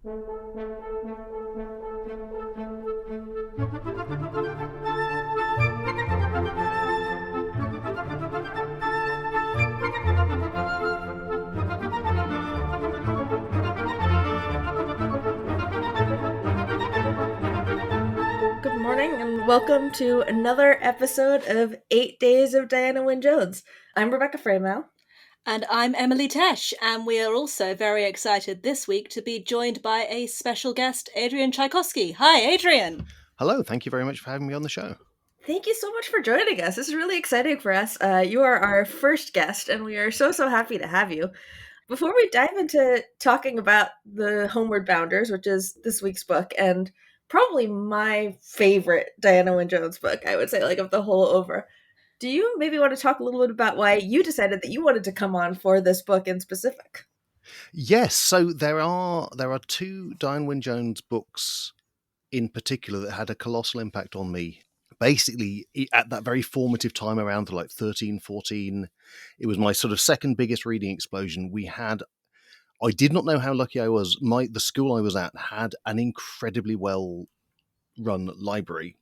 Good morning and welcome to another episode of 8 Days of Diana Wynne Jones. I'm Rebecca Freymow. And I'm Emily Tesh, and we are also very excited this week to be joined by a special guest, Adrian Tchaikovsky. Hi, Adrian. Hello, thank you very much for having me on the show. Thank you so much for joining us. This is really exciting for us. You are our first guest, and we are so happy to have you. Before we dive into talking about the Homeward Bounders, which is this week's book, and probably my favorite Diana Wynne Jones book, I would say, like of the whole over, do you maybe want to talk a little bit about why you decided that you wanted to come on for this book in specific? Yes, so there are two Diana Wynne Jones books in particular that had a colossal impact on me. Basically, at that very formative time around like 13, 14, it was my sort of second biggest reading explosion. I did not know how lucky I was. The school I was at had an incredibly well run library,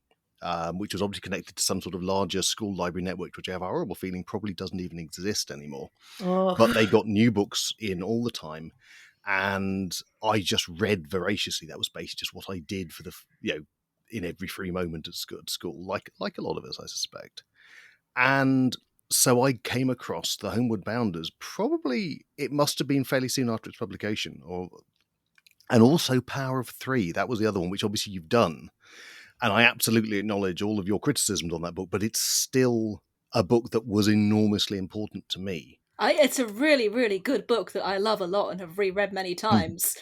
which was obviously connected to some sort of larger school library network, which I have a horrible feeling probably doesn't even exist anymore. Oh. But they got new books in all the time, and I just read voraciously. That was basically just what I did for in every free moment at school, like a lot of us, I suspect. And so I came across the Homeward Bounders. Probably it must have been fairly soon after its publication, and also Power of Three. That was the other one, which obviously you've done. And I absolutely acknowledge all of your criticisms on that book, but it's still a book that was enormously important to me. It's a really, really good book that I love a lot and have reread many times.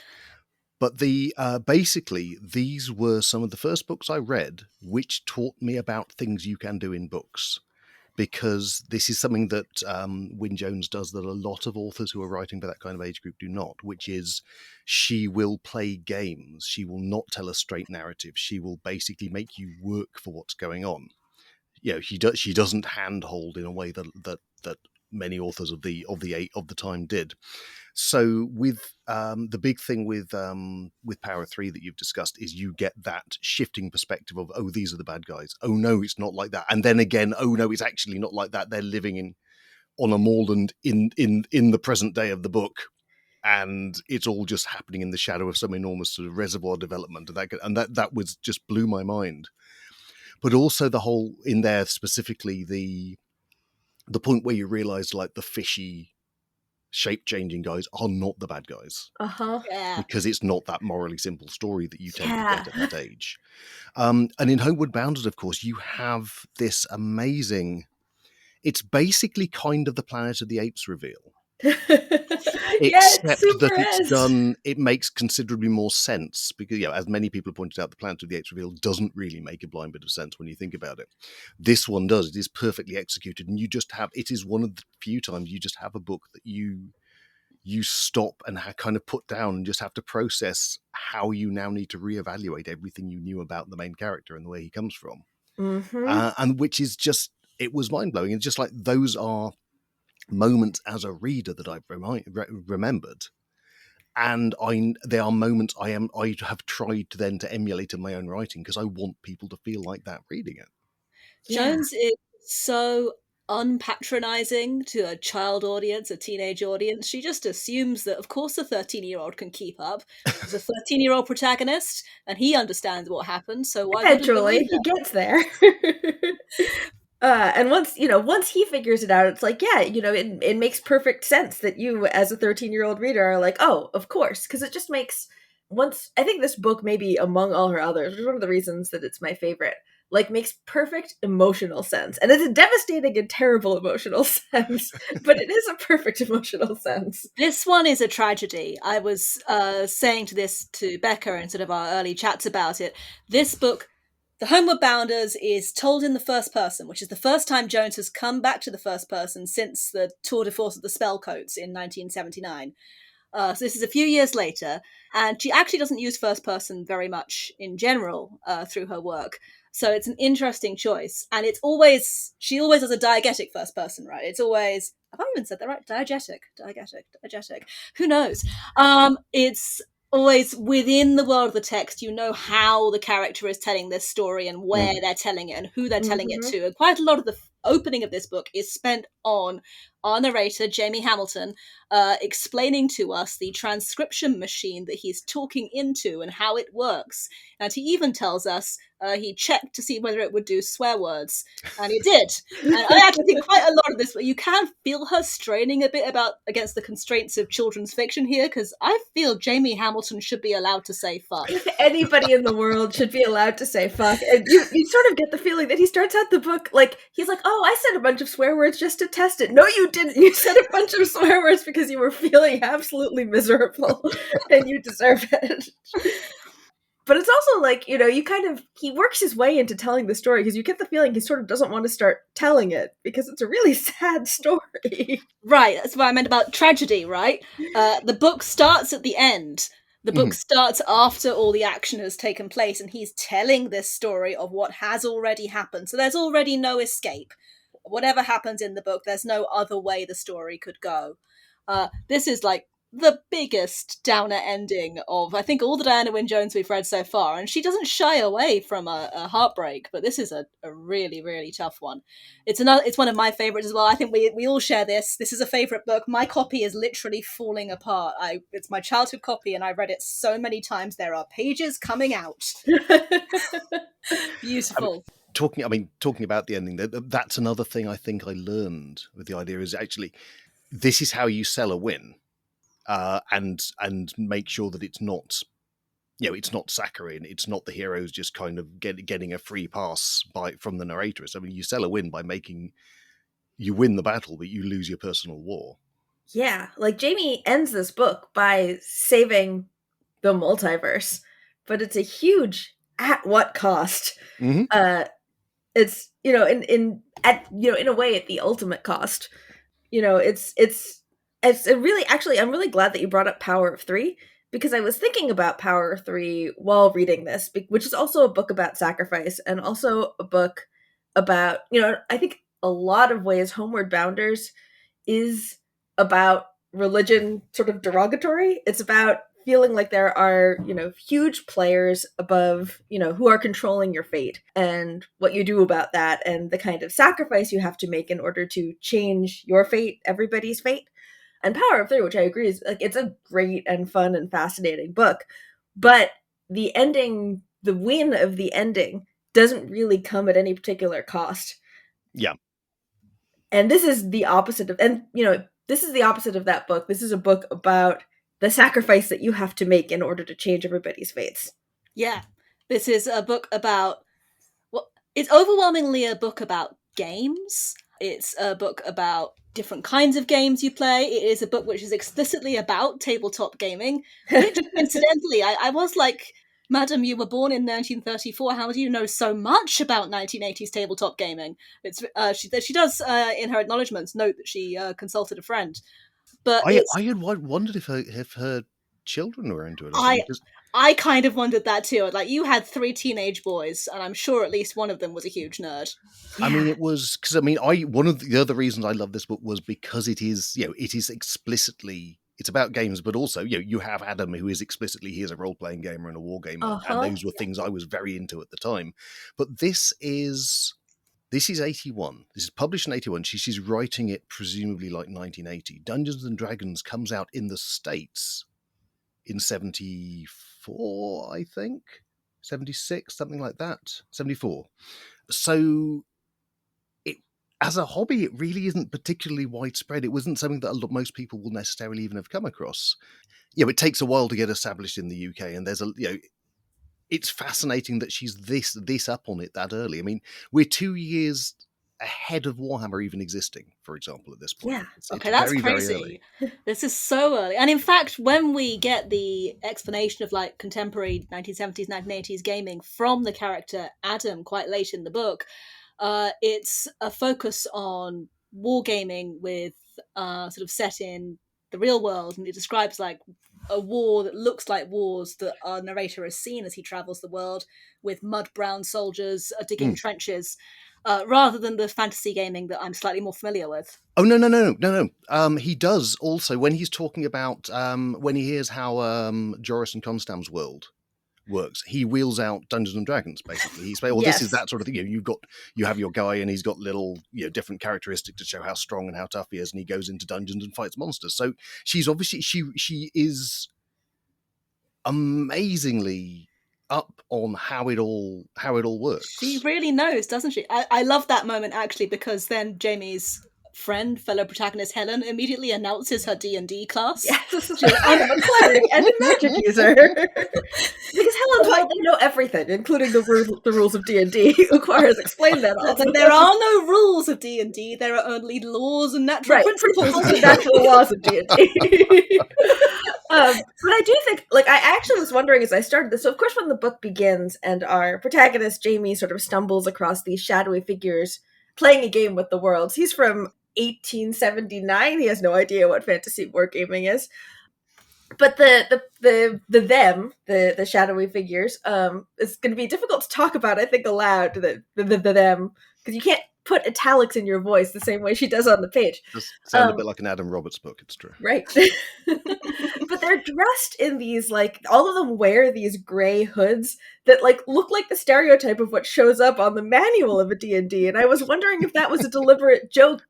But basically, these were some of the first books I read which taught me about things you can do in books. Because this is something that Wynne Jones does that a lot of authors who are writing for that kind of age group do not, which is she will play games. She will not tell a straight narrative. She will basically make you work for what's going on. She doesn't handhold in a way that many authors of the time did. So with the big thing with Power 3 that you've discussed is you get that shifting perspective of, oh, these are the bad guys. Oh, no, it's not like that. And then again, oh, no, it's actually not like that. They're living on a moorland in the present day of the book. And it's all just happening in the shadow of some enormous sort of reservoir development. And that was just blew my mind. But also the whole in there, specifically the point where you realize like the fishy shape-changing guys are not the bad guys. Yeah. Because it's not that morally simple story that you tend to get at that age. And in Homeward Bounders, of course, you have this amazing... It's basically kind of the Planet of the Apes reveal. Except that it's done, it makes considerably more sense because, as many people have pointed out, the Planet of the Apes reveal doesn't really make a blind bit of sense when you think about it. This one does. It is perfectly executed, and it is one of the few times you just have a book that you stop and kind of put down and just have to process how you now need to reevaluate everything you knew about the main character and the way he comes from. Mm-hmm. And which is just, it was mind-blowing. It's just like those are moments as a reader that I've remembered, and they are moments I have tried to emulate in my own writing because I want people to feel like that reading it. Jones is so unpatronizing to a child audience, a teenage audience. She just assumes that, of course, a 13-year-old can keep up. There's a 13-year-old protagonist, and he understands what happened. So why? Eventually, he gets there. And once he figures it out, it's like, it makes perfect sense that you, as a 13-year-old reader, are like, oh, of course, because it just makes I think this book, maybe among all her others, is one of the reasons that it's my favorite, makes perfect emotional sense. And it's a devastating and terrible emotional sense, but it is a perfect emotional sense. This one is a tragedy. I was saying to Becca in sort of our early chats about it. This book, The Homeward Bounders, is told in the first person, which is the first time Jones has come back to the first person since the tour de force of the Spellcoats in 1979. So this is a few years later, and she actually doesn't use first person very much in general through her work. So it's an interesting choice. And she always has a diegetic first person, right? It's always, have I even said that right? Diegetic. Who knows? It's always within the world of the text, you know how the character is telling this story and where they're telling it and who they're telling it to. And quite a lot of the opening of this book is spent on our narrator, Jamie Hamilton, explaining to us the transcription machine that he's talking into and how it works. And he even tells us he checked to see whether it would do swear words, and it did. And I actually think quite a lot of this, but you can feel her straining a bit against the constraints of children's fiction here, because I feel Jamie Hamilton should be allowed to say fuck. Anybody in the world should be allowed to say fuck. And you sort of get the feeling that he starts out the book like, he's like, oh, I said a bunch of swear words just to test it. No, you didn't. You said a bunch of swear words because you were feeling absolutely miserable and you deserve it. But it's also like, he works his way into telling the story because you get the feeling he sort of doesn't want to start telling it because it's a really sad story. Right, that's what I meant about tragedy, right? The book starts at the end. The book starts after all the action has taken place, and he's telling this story of what has already happened. So there's already no escape. Whatever happens in the book, there's no other way the story could go. This is like the biggest downer ending of, I think, all the Diana Wynne Jones we've read so far, and she doesn't shy away from a heartbreak, but this is a really, really tough one. It's one of my favorites as well. I think we all share this. This is a favorite book. My copy is literally falling apart. It's my childhood copy, and I read it so many times. There are pages coming out. Beautiful. Talking about the ending, that's another thing I think I learned with the idea is actually this is how you sell a win. And make sure that it's not, it's not saccharine. It's not the heroes just kind of getting a free pass from the narrators. I mean, you sell a win by you win the battle, but you lose your personal war. Yeah, like Jamie ends this book by saving the multiverse, but it's a huge at what cost? It's in a way at the ultimate cost. It's a really, actually, I'm really glad that you brought up Power of Three, because I was thinking about Power of Three while reading this, which is also a book about sacrifice and also a book about, I think a lot of ways Homeward Bounders is about religion sort of derogatory. It's about feeling like there are, huge players above, who are controlling your fate and what you do about that and the kind of sacrifice you have to make in order to change your fate, everybody's fate. And Power of Three, which I agree is like, it's a great and fun and fascinating book, but the ending, the win of the ending doesn't really come at any particular cost. Yeah. And this is the opposite of, this is the opposite of that book. This is a book about the sacrifice that you have to make in order to change everybody's fates. Yeah. This is a book about, it's overwhelmingly a book about games. It's a book about different kinds of games you play. It is a book which is explicitly about tabletop gaming, which incidentally, I was like, Madam, you were born in 1934. How do you know so much about 1980s tabletop gaming? It's she does in her acknowledgements note that she consulted a friend. But I had wondered if her children were into it. I kind of wondered that too. Like, you had 3 teenage boys, and I'm sure at least one of them was a huge nerd. Yeah. I mean, it was because one of the other reasons I love this book was because it is explicitly, it's about games, but also you have Adam, who is explicitly, he is a role playing gamer and a war gamer, and those were things I was very into at the time. But this is 81. This is published in 81. She's writing it presumably like 1980. Dungeons and Dragons comes out in the States in 74, I think. 76, something like that. 74. So as a hobby, it really isn't particularly widespread. It wasn't something that most people will necessarily even have come across. It takes a while to get established in the UK, and there's it's fascinating that she's this up on it that early. I mean, we're 2 years ahead of Warhammer even existing, for example, at this point. Yeah. It's that's very, crazy. Very this is so early. And in fact, when we get the explanation of like contemporary 1970s, 1980s gaming from the character Adam quite late in the book, it's a focus on wargaming with sort of set in the real world, and it describes like a war that looks like wars that our narrator has seen as he travels the world, with mud brown soldiers digging trenches. rather than the fantasy gaming that I'm slightly more familiar with. Oh, no. He does also, when he's talking about, when he hears how Joris and Constan's world works, he wheels out Dungeons and Dragons, basically. He's well, Yes. this is that sort of thing. You have your guy, and he's got little, different characteristics to show how strong and how tough he is, and he goes into dungeons and fights monsters. So she's obviously she is amazingly up on how it all works. She really knows, doesn't she? I love that moment, actually, because then Jamie's friend, fellow protagonist Helen, immediately announces her D&D class. Yes, I'm a cleric and a magic user. Because Helen told they know everything, including the rules of D&D. Ukar has explained that all. But there are no rules of D&D. There are only laws and natural principles of D&D. Natural laws of D&D. But I do think, I actually was wondering as I started this, so of course when the book begins and our protagonist, Jamie, sort of stumbles across these shadowy figures playing a game with the worlds. He's from 1879. He has no idea what fantasy wargaming is. But the shadowy figures, it's going to be difficult to talk about, I think, aloud, the them, because you can't put italics in your voice the same way she does on the page. Does sound a bit like an Adam Roberts book, it's true. Right. But they're dressed in these, all of them wear these gray hoods that, look like the stereotype of what shows up on the manual of a D&D, and I was wondering if that was a deliberate joke,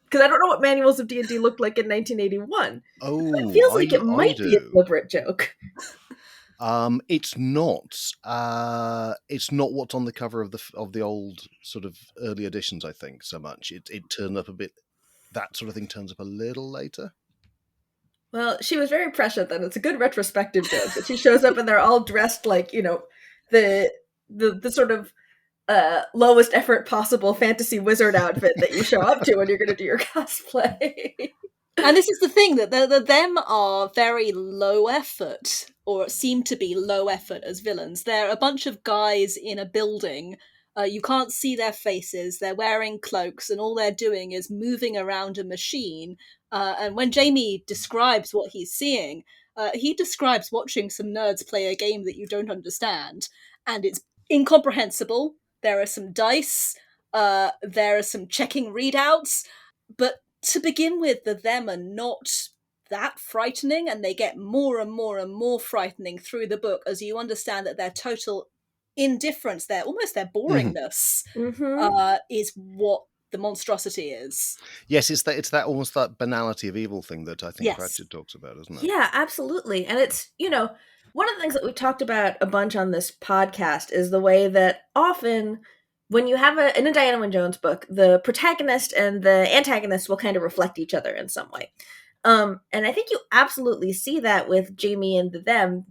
because I don't know what manuals of D&D looked like in 1981. Oh, it feels like it might be a deliberate joke. It's not. It's not what's on the cover of the old sort of early editions, I think, so much. It turned up a bit. That sort of thing turns up a little later. Well, she was very prescient then. It's a good retrospective joke that she shows up and they're all dressed like, the sort of lowest effort possible fantasy wizard outfit that you show up to when you're going to do your cosplay. And this is the thing, that them are very low effort, or seem to be low effort as villains. They're a bunch of guys in a building. You can't see their faces. They're wearing cloaks, and all they're doing is moving around a machine. And when Jamie describes what he's seeing, he describes watching some nerds play a game that you don't understand. And it's incomprehensible. There are some dice. There are some checking readouts. But to begin with, them are not that frightening, and they get more and more and more frightening through the book as you understand that their total indifference, their boringness, is what the monstrosity is. Yes, it's that almost that banality of evil thing that I think Pratchett talks about, isn't it? Yeah, absolutely. And it's, one of the things that we've talked about a bunch on this podcast is the way that often when you have in a Diana Wynne Jones book, the protagonist and the antagonist will kind of reflect each other in some way. And I think you absolutely see that with Jamie and them,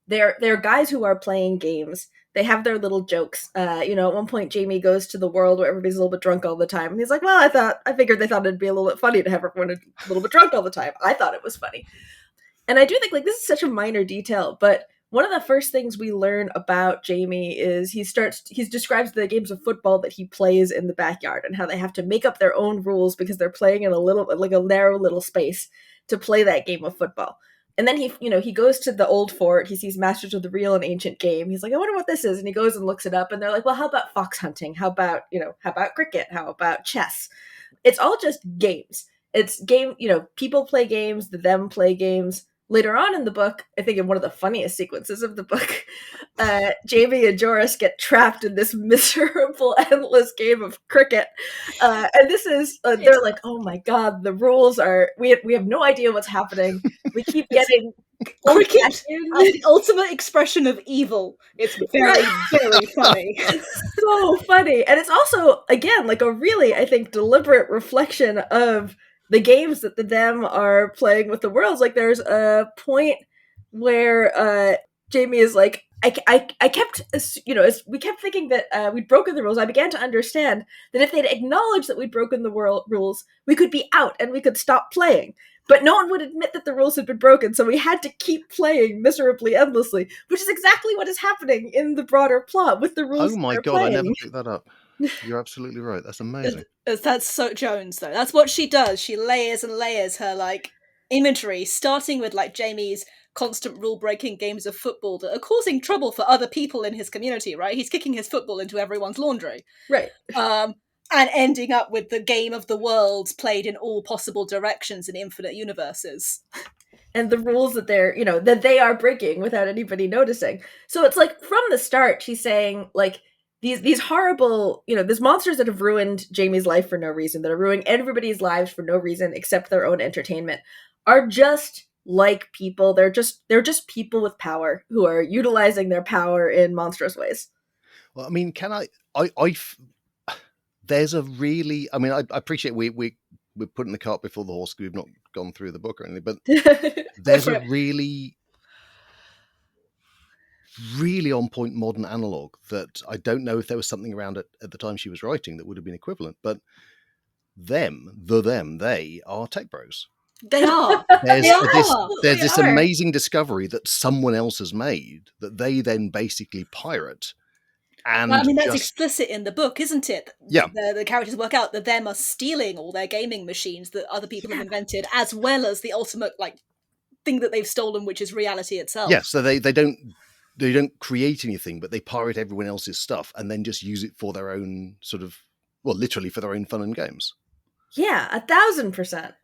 they're guys who are playing games. They have their little jokes. At one point Jamie goes to the world where everybody's a little bit drunk all the time. And he's like, well, I figured they thought it'd be a little bit funny to have everyone a little bit drunk all the time. I thought it was funny. And I do think this is such a minor detail, but one of the first things we learn about Jamie is he describes the games of football that he plays in the backyard and how they have to make up their own rules because they're playing in a narrow little space to play that game of football. And then he goes to the old fort. He sees Masters of the Real and Ancient Game. He's like, I wonder what this is. And he goes and looks it up. And they're like, well, how about fox hunting? How about cricket? How about chess? It's all just games. It's game, people play games, them play games. Later on in the book, I think in one of the funniest sequences of the book, Jamie and Joris get trapped in this miserable, endless game of cricket. And this is, they're like, oh my God, the rules are, we have no idea what's happening. We keep getting cricket, the ultimate expression of evil. It's very, very funny. It's so funny. And it's also, again, a really, I think, deliberate reflection of the games that them are playing with the worlds. There's a point where Jamie is like, I kept, as we kept thinking that we'd broken the rules. I began to understand that if they'd acknowledged that we'd broken the rules, we could be out and we could stop playing. But no one would admit that the rules had been broken, so we had to keep playing miserably, endlessly, which is exactly what is happening in the broader plot with the rules. Oh my God, playing. I never picked that up. You're absolutely right. That's amazing. That's so Jones, though. That's what she does. She layers and layers her imagery, starting with Jamie's constant rule-breaking games of football that are causing trouble for other people in his community, right? He's kicking his football into everyone's laundry. Right. And ending up with the game of the world played in all possible directions in infinite universes. And the rules that that they are breaking without anybody noticing. So it's like from the start, she's saying like these horrible, these monsters that have ruined Jamie's life for no reason, that are ruining everybody's lives for no reason except their own entertainment, are just like people. They're just people with power who are utilizing their power in monstrous ways. Well, I mean, there's a really, I mean, I appreciate we're putting the cart before the horse. We've not gone through the book or anything, but there's a really, really on point modern analog that I don't know if there was something around it at the time she was writing that would have been equivalent, but they are tech bros. They are. There's this amazing discovery that someone else has made that they then basically pirate. And I mean, that's explicit in the book, isn't it? Yeah. The characters work out that them are stealing all their gaming machines that other people have invented, as well as the ultimate thing that they've stolen, which is reality itself. Yeah, so they don't create anything, but they pirate everyone else's stuff and then just use it for their own literally for their own fun and games. Yeah, 1,000%.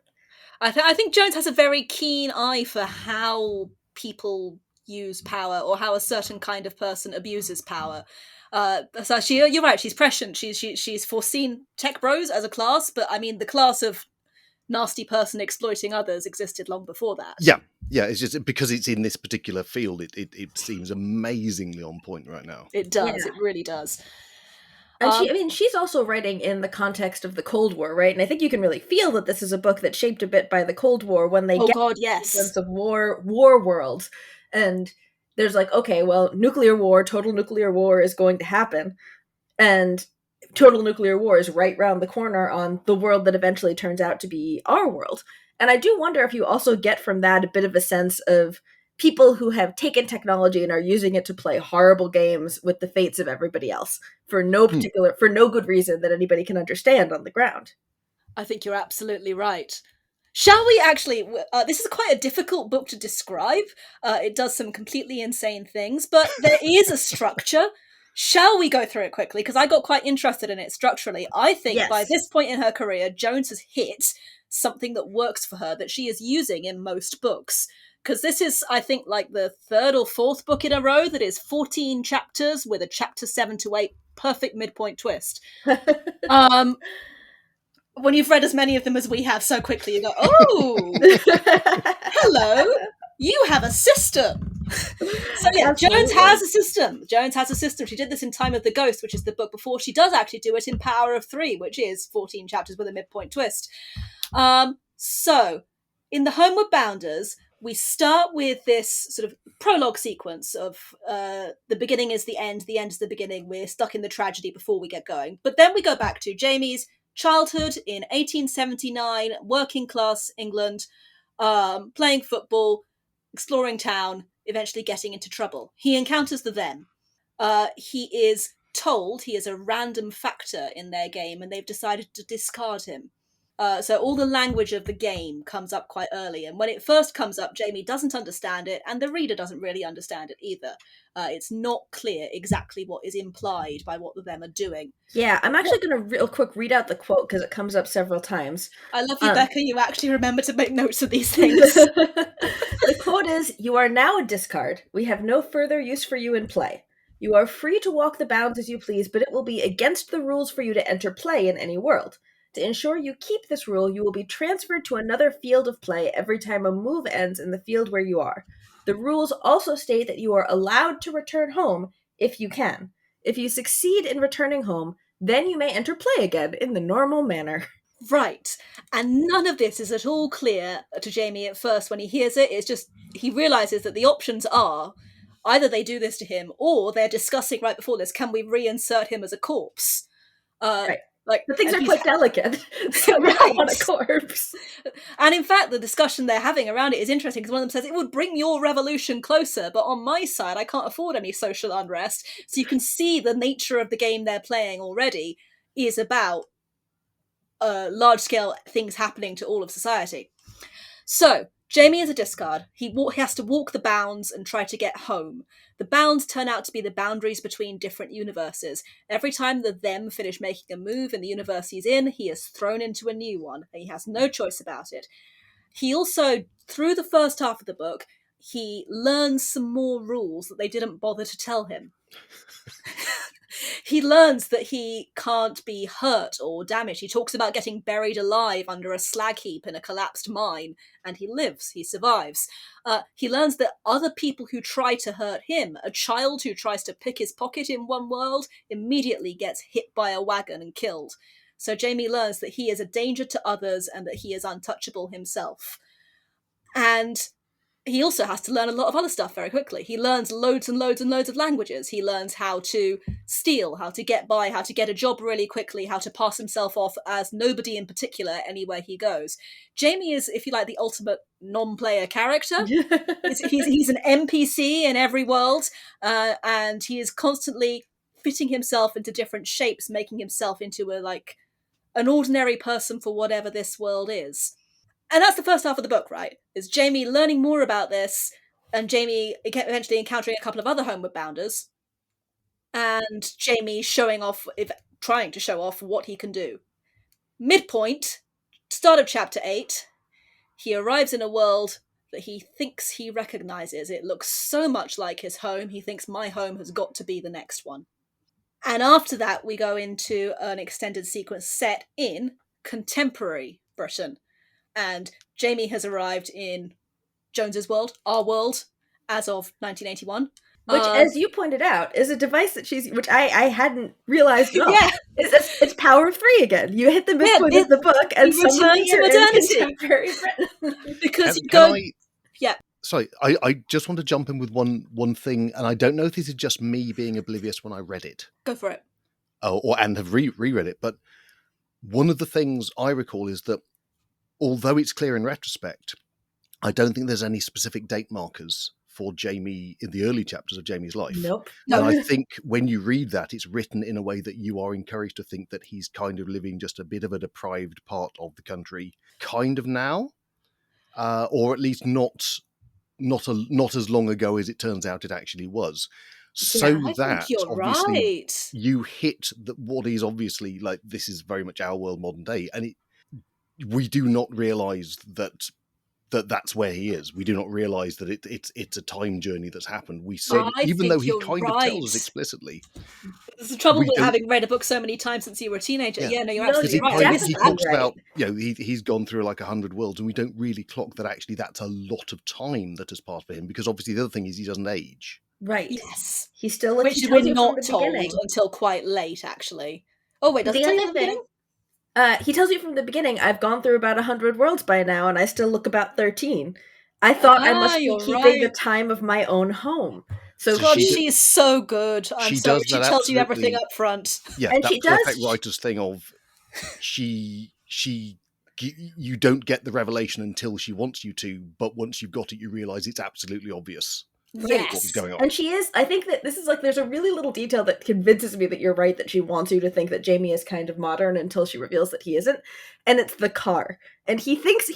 I think Jones has a very keen eye for how people use power or how a certain kind of person abuses power. So you're right, she's prescient. She's foreseen tech bros as a class, but I mean the class of nasty person exploiting others existed long before that. Yeah, it's just because it's in this particular field, it seems amazingly on point right now. It does, It really does. And she's also writing in the context of the Cold War, right? And I think you can really feel that this is a book that's shaped a bit by the Cold War when they get the sense of war worlds. And there's okay, well, total nuclear war is going to happen. And total nuclear war is right round the corner on the world that eventually turns out to be our world. And I do wonder if you also get from that a bit of a sense of people who have taken technology and are using it to play horrible games with the fates of everybody else for no good reason that anybody can understand on the ground. I think you're absolutely right. Shall we actually, this is quite a difficult book to describe. It does some completely insane things, but there is a structure. Shall we go through it quickly? Because I got quite interested in it structurally. I think by this point in her career, Jones has hit something that works for her that she is using in most books. Because this is, I think, the third or fourth book in a row that is 14 chapters with a chapter 7 to 8 perfect midpoint twist. When you've read as many of them as we have so quickly, you go, oh, hello, you have a system. So yeah, Jones has a system. She did this in Time of the Ghost, which is the book before. She does actually do it in Power of Three, which is 14 chapters with a midpoint twist. So in the Homeward Bounders, we start with this sort of prologue sequence of the beginning is the end is the beginning. We're stuck in the tragedy before we get going. But then we go back to Jamie's childhood in 1879, working class England, playing football, exploring town, eventually getting into trouble. He encounters the them. He is told he is a random factor in their game and they've decided to discard him. So all the language of the game comes up quite early, and when it first comes up, Jamie doesn't understand it, and the reader doesn't really understand it either. It's not clear exactly what is implied by what the them are doing. Yeah, I'm actually going to real quick read out the quote because it comes up several times. I love you, Becca. You actually remember to make notes of these things. The quote is, "You are now a discard. We have no further use for you in play. You are free to walk the bounds as you please, but it will be against the rules for you to enter play in any world. To ensure you keep this rule, you will be transferred to another field of play every time a move ends in the field where you are. The rules also state that you are allowed to return home if you can. If you succeed in returning home, then you may enter play again in the normal manner." Right. And none of this is at all clear to Jamie at first when he hears it. It's just, he realises that the options are either they do this to him or they're discussing right before this, can we reinsert him as a corpse? Right. The things are quite delicate, so right. On a corpse. And in fact, the discussion they're having around it is interesting because one of them says, it would bring your revolution closer, but on my side, I can't afford any social unrest. So you can see the nature of the game they're playing already is about large-scale things happening to all of society. So Jamie is a discard. He has to walk the bounds and try to get home. The bounds turn out to be the boundaries between different universes. Every time the them finish making a move in the universe he's in, he is thrown into a new one, and he has no choice about it. He also, through the first half of the book, he learns some more rules that they didn't bother to tell him. He learns that he can't be hurt or damaged. He talks about getting buried alive under a slag heap in a collapsed mine, and he lives, he survives. He learns that other people who try to hurt him, a child who tries to pick his pocket in one world, immediately gets hit by a wagon and killed. So Jamie learns that he is a danger to others and that he is untouchable himself. And he also has to learn a lot of other stuff very quickly. He learns loads and loads and loads of languages. He learns how to steal, how to get by, how to get a job really quickly, how to pass himself off as nobody in particular anywhere he goes. Jamie is, if you like, the ultimate non-player character. He's an NPC in every world, and he is constantly fitting himself into different shapes, making himself into an ordinary person for whatever this world is. And that's the first half of the book, right? Is Jamie learning more about this, and Jamie eventually encountering a couple of other Homeward Bounders, and Jamie trying to show off what he can do. Midpoint, start of chapter 8, he arrives in a world that he thinks he recognizes. It looks so much like his home, he thinks my home has got to be the next one. And after that, we go into an extended sequence set in contemporary Britain. And Jamie has arrived in Jones's world, our world, as of 1981. Which, as you pointed out, is a device that which I hadn't realized at all. Yeah. It's Power of Three again. You hit the midpoint of the book and return to modernity. Contemporary Britain. Because Sorry, I just want to jump in with one thing, and I don't know if this is just me being oblivious when I read it. Go for it. And have reread it, but one of the things I recall is that although it's clear in retrospect, I don't think there's any specific date markers for Jamie in the early chapters of Jamie's life. Nope. And I think when you read that, it's written in a way that you are encouraged to think that he's kind of living just a bit of a deprived part of the country kind of now, or at least not as long ago as it turns out it actually was. So I that think you're obviously right. you hit what is obviously like, this is very much our world modern day, and we do not realise that's where he is. We do not realise that it's a time journey that's happened. We say, even though he kind of tells us explicitly. There's the trouble with having read a book so many times since you were a teenager. Yeah, no, you're absolutely right. He talks about, he's gone through like 100 worlds, and we don't really clock that actually that's a lot of time that has passed for him, because obviously the other thing is he doesn't age. Right. Yes. He's still which we're not told until quite late, actually. Oh wait, does he tell you from the beginning? He tells you from the beginning, I've gone through about 100 worlds by now, and I still look about 13. I thought I must be keeping the time of my own home. So God, she's so good. She tells you everything up front. Yeah, and that perfect writer's thing of you don't get the revelation until she wants you to, but once you've got it, you realise it's absolutely obvious. Yes. What was going on. And she is, I think that this is there's a really little detail that convinces me that you're right, that she wants you to think that Jamie is kind of modern until she reveals that he isn't. And it's the car. And he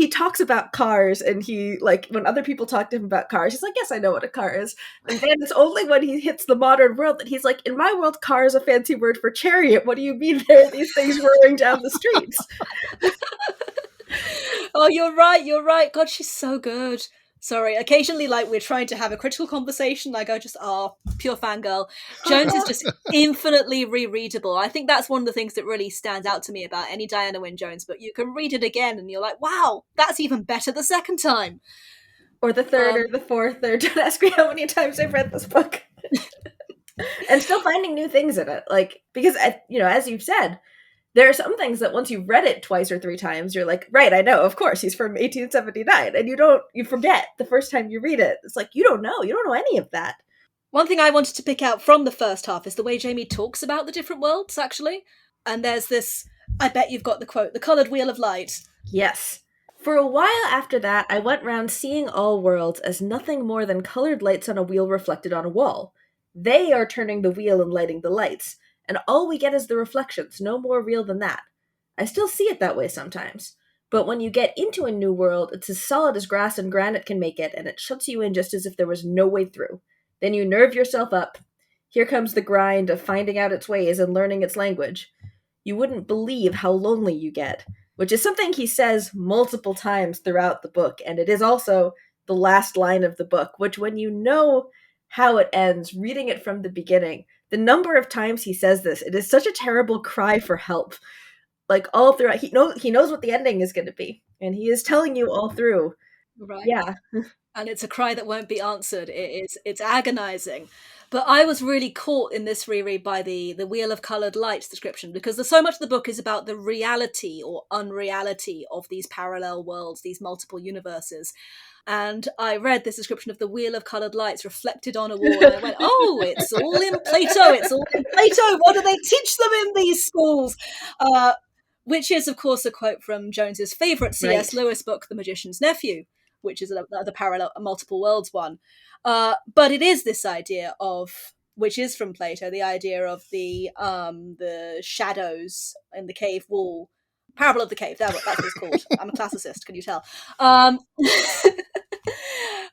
talks about cars, and he, when other people talk to him about cars, he's like, yes, I know what a car is. And then it's only when he hits the modern world that he's like, in my world, car is a fancy word for chariot. What do you mean there are these things whirling down the streets? Oh, you're right. God, she's so good. Sorry, occasionally, we're trying to have a critical conversation, I go just, pure fangirl. Jones is just infinitely rereadable. I think that's one of the things that really stands out to me about any Diana Wynne Jones book. You can read it again, and you're like, wow, that's even better the second time. Or the third, or the fourth, or don't ask me how many times I've read this book. And still finding new things in it. Because, as you've said, there are some things that once you've read it twice or three times, you're like, right, I know, of course, he's from 1879. And you forget the first time you read it. It's like, you don't know any of that. One thing I wanted to pick out from the first half is the way Jamie talks about the different worlds, actually. And there's this, I bet you've got the quote, the coloured wheel of light. Yes. For a while after that, I went round seeing all worlds as nothing more than coloured lights on a wheel reflected on a wall. They are turning the wheel and lighting the lights. And all we get is the reflections, no more real than that. I still see it that way sometimes. But when you get into a new world, it's as solid as grass and granite can make it, and it shuts you in just as if there was no way through. Then you nerve yourself up. Here comes the grind of finding out its ways and learning its language. You wouldn't believe how lonely you get, which is something he says multiple times throughout the book, and it is also the last line of the book, which when you know how it ends, reading it from the beginning, the number of times he says this, it is such a terrible cry for help. Like all throughout, he knows what the ending is going to be, and he is telling you all through. Right. Yeah, And it's a cry that won't be answered. It's agonizing. But I was really caught in this reread by the Wheel of Coloured Lights description, because there's so much of the book is about the reality or unreality of these parallel worlds, these multiple universes. And I read this description of the Wheel of Coloured Lights reflected on a wall, and I went, oh, it's all in Plato, it's all in Plato. What do they teach them in these schools? Which is, of course, a quote from Jones's favourite C.S. Lewis book, The Magician's Nephew, which is the parallel multiple worlds one. But it is this idea of, which is from Plato, the idea of the shadows in the cave wall. Parable of the Cave, that's what it's called. I'm a classicist, can you tell? I'm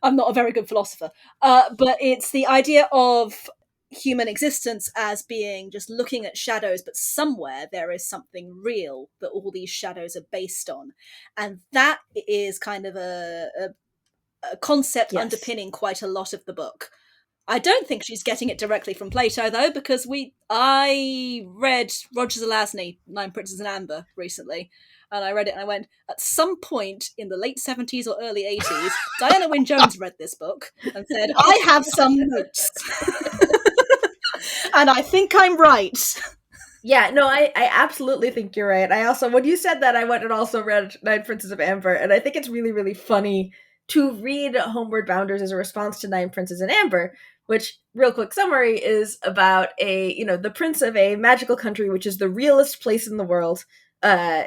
not a very good philosopher. But it's the idea of human existence as being just looking at shadows, but somewhere there is something real that all these shadows are based on. And that is kind of a concept underpinning quite a lot of the book. I don't think she's getting it directly from Plato, though, because I read Roger Zelazny, Nine Princes in Amber, recently, and I read it and I went, at some point in the late 70s or early 80s, Diana Wynne Jones read this book and said, I have some notes. And I think I'm right. Yeah, no, I absolutely think you're right. I also, when you said that, I went and also read Nine Princes of Amber, and I think it's really, really funny to read Homeward Bounders as a response to Nine Princes in Amber, which, real quick summary, is about the prince of a magical country, which is the realest place in the world.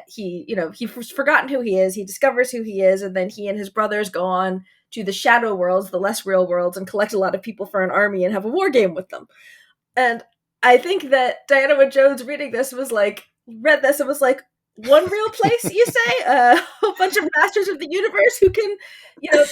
He's forgotten who he is, he discovers who he is, and then he and his brothers go on to the shadow worlds, the less real worlds, and collect a lot of people for an army and have a war game with them. And I think that Diana Wynne Jones read this and was like, one real place, you say? A whole bunch of masters of the universe who can,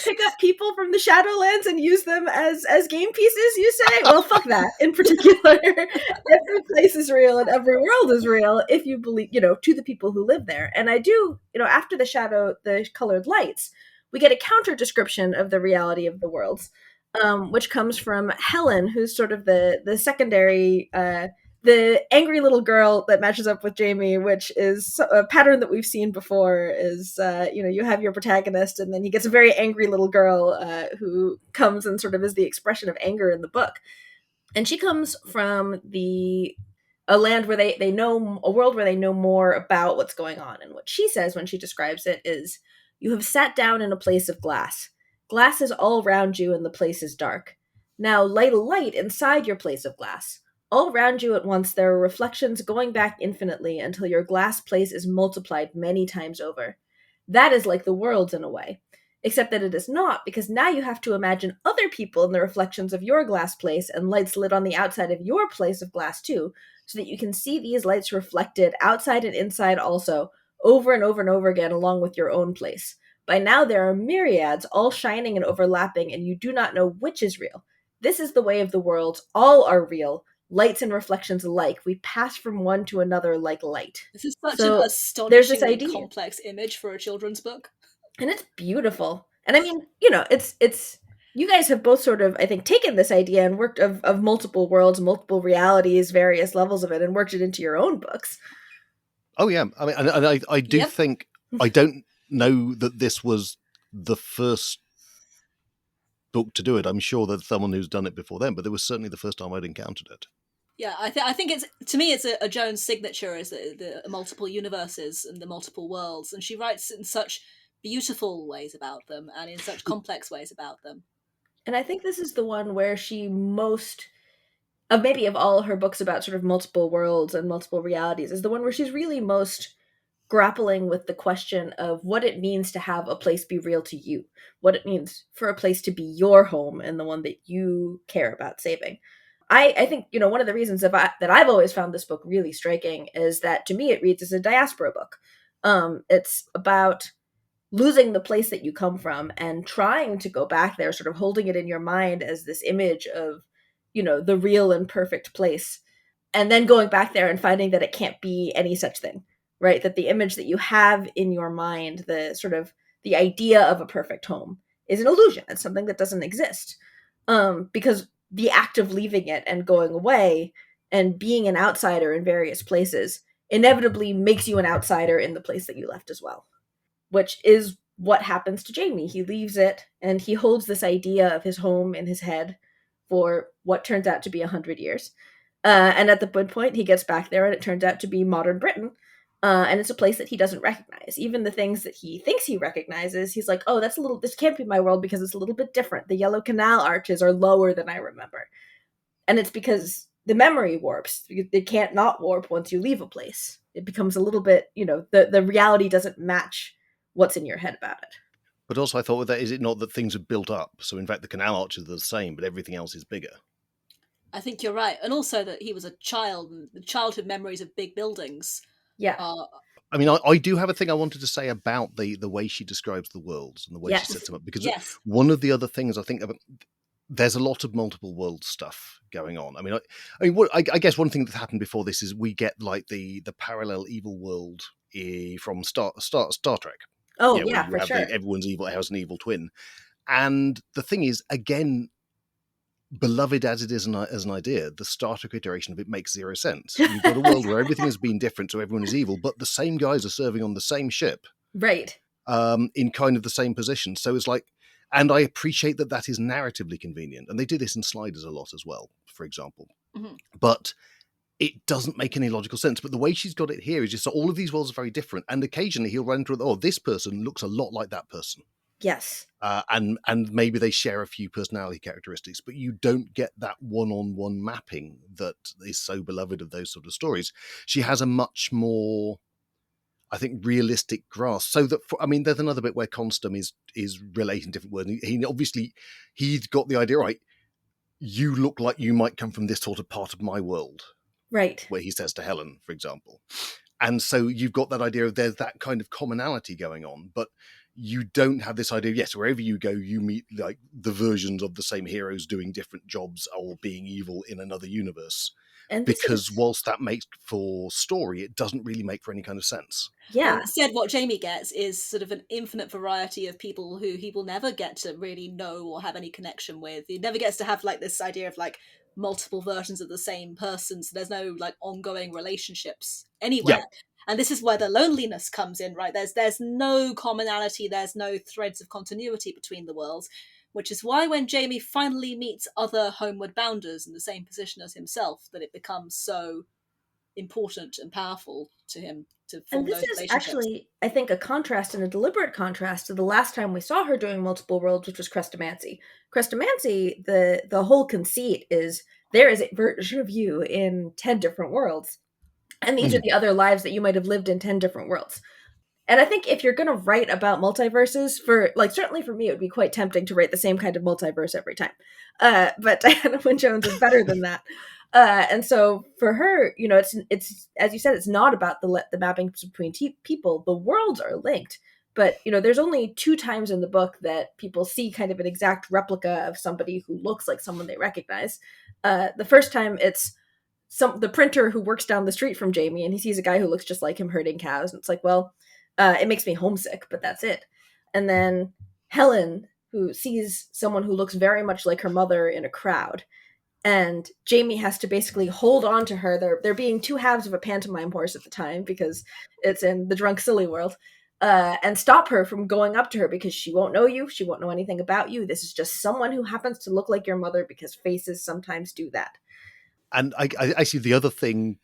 pick up people from the Shadowlands and use them as game pieces, you say? Well, fuck that. In particular, every place is real and every world is real if you believe, to the people who live there. And I do, after the colored lights, we get a counter description of the reality of the worlds. Which comes from Helen, who's sort of the secondary, the angry little girl that matches up with Jamie, which is a pattern that we've seen before. Is you have your protagonist, and then he gets a very angry little girl who comes and sort of is the expression of anger in the book. And she comes from a land where they know, a world where they know more about what's going on. And what she says when she describes it is, "You have sat down in a place of glass. Glass is all round you and the place is dark. Now light a light inside your place of glass. All round you at once there are reflections going back infinitely until your glass place is multiplied many times over. That is like the worlds in a way. Except that it is not, because now you have to imagine other people in the reflections of your glass place and lights lit on the outside of your place of glass too, so that you can see these lights reflected outside and inside also, over and over and over again along with your own place. By now there are myriads, all shining and overlapping, and you do not know which is real. This is the way of the worlds. All are real, lights and reflections alike. We pass from one to another like light." This is such an astonishingly complex image for a children's book. And it's beautiful. And I mean, it's you guys have both sort of, I think, taken this idea and worked of multiple worlds, multiple realities, various levels of it, and worked it into your own books. Oh yeah, I mean, and I do think, I don't know that this was the first book to do it. I'm sure there's someone who's done it before then, but it was certainly the first time I'd encountered it. Yeah, I think it's, to me, it's a Jones signature, is the multiple universes and the multiple worlds, and she writes in such beautiful ways about them and in such complex ways about them. And I think this is the one where she most, maybe of all her books about sort of multiple worlds and multiple realities, is the one where she's really most grappling with the question of what it means to have a place be real to you, what it means for a place to be your home and the one that you care about saving. I think, one of the reasons that I've always found this book really striking is that, to me, it reads as a diaspora book. It's about losing the place that you come from and trying to go back there, sort of holding it in your mind as this image of, the real and perfect place, and then going back there and finding that it can't be any such thing, right? That the image that you have in your mind, the sort of the idea of a perfect home, is an illusion. It's something that doesn't exist. Because the act of leaving it and going away and being an outsider in various places inevitably makes you an outsider in the place that you left as well, which is what happens to Jamie. He leaves it and he holds this idea of his home in his head for what turns out to be 100 years. And at the point, he gets back there and it turns out to be modern Britain. And it's a place that he doesn't recognize. Even the things that he thinks he recognizes, he's like, oh, this can't be my world because it's a little bit different. The Yellow Canal arches are lower than I remember. And it's because the memory warps. It can't not warp once you leave a place. It becomes a little bit, the reality doesn't match what's in your head about it. But also I thought with that, is it not that things have built up? So in fact, the canal arches are the same, but everything else is bigger. I think you're right. And also that he was a child, and the childhood memories of big buildings. Yeah. I mean, I do have a thing I wanted to say about the way she describes the worlds and the way she sets them up. Because one of the other things I think about, there's a lot of multiple world stuff going on. I guess one thing that happened before this is we get like the parallel evil world from Star Trek. Oh, yeah, for sure. Everyone's evil has an evil twin. And the thing is, again, beloved as it is as an idea, the Star Trek iteration of it makes zero sense. You've got a world where everything has been different, so everyone is evil, but the same guys are serving on the same ship. Right. In kind of the same position. So it's like, and I appreciate that is narratively convenient. And they do this in Sliders a lot as well, for example. Mm-hmm. But it doesn't make any logical sense. But the way she's got it here is just all of these worlds are very different. And occasionally he'll run into, this person looks a lot like that person. Yes. And maybe they share a few personality characteristics, but you don't get that one-on-one mapping that is so beloved of those sort of stories. She has a much more, I think, realistic grasp. So that, there's another bit where Constam is relating different words. He's got the idea, right, you look like you might come from this sort of part of my world. Right. Where he says to Helen, for example. And so you've got that idea of there's that kind of commonality going on, but you don't have this idea of, yes, wherever you go, you meet like the versions of the same heroes doing different jobs or being evil in another universe. And because whilst that makes for story, it doesn't really make for any kind of sense. Yeah. Instead, what Jamie gets is sort of an infinite variety of people who he will never get to really know or have any connection with. He never gets to have like this idea of like multiple versions of the same person. So there's no like ongoing relationships anywhere. Yeah. And this is where the loneliness comes in, right? There's no commonality, there's no threads of continuity between the worlds, which is why when Jamie finally meets other Homeward Bounders in the same position as himself, that it becomes so important and powerful to him to form those relationships. And this is actually, I think, a contrast and a deliberate contrast to the last time we saw her doing multiple worlds, which was Crestomancy. Crestomancy, the whole conceit is there is a version of you in 10 different worlds. And these are the other lives that you might have lived in 10 different worlds. And I think if you're going to write about multiverses, certainly for me, it would be quite tempting to write the same kind of multiverse every time. But Diana Wynne Jones is better than that. And so for her, it's as you said, it's not about the mapping between people. The worlds are linked. But, there's only 2 times in the book that people see kind of an exact replica of somebody who looks like someone they recognize. The first time it's the printer who works down the street from Jamie, and he sees a guy who looks just like him herding cows. And it's like, well, it makes me homesick, but that's it. And then Helen, who sees someone who looks very much like her mother in a crowd. And Jamie has to basically hold on to her. They're being 2 halves of a pantomime horse at the time because it's in the drunk, silly world. And stop her from going up to her because she won't know you. She won't know anything about you. This is just someone who happens to look like your mother because faces sometimes do that. And I see the other thing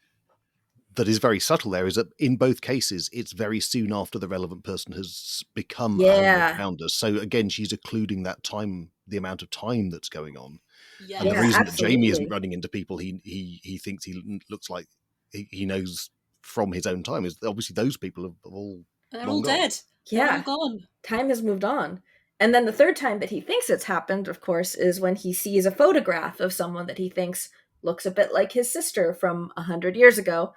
that is very subtle there is that in both cases, it's very soon after the relevant person has become a Homeward Bounder. So again, she's occluding that time, the amount of time that's going on. Yeah. And the reason that Jamie isn't running into people he thinks he looks like he knows from his own time is obviously those people have all They're all dead. Yeah. They're all gone. Time has moved on. And then the third time that he thinks it's happened, of course, is when he sees a photograph of someone that he thinks looks a bit like his sister from 100 years ago.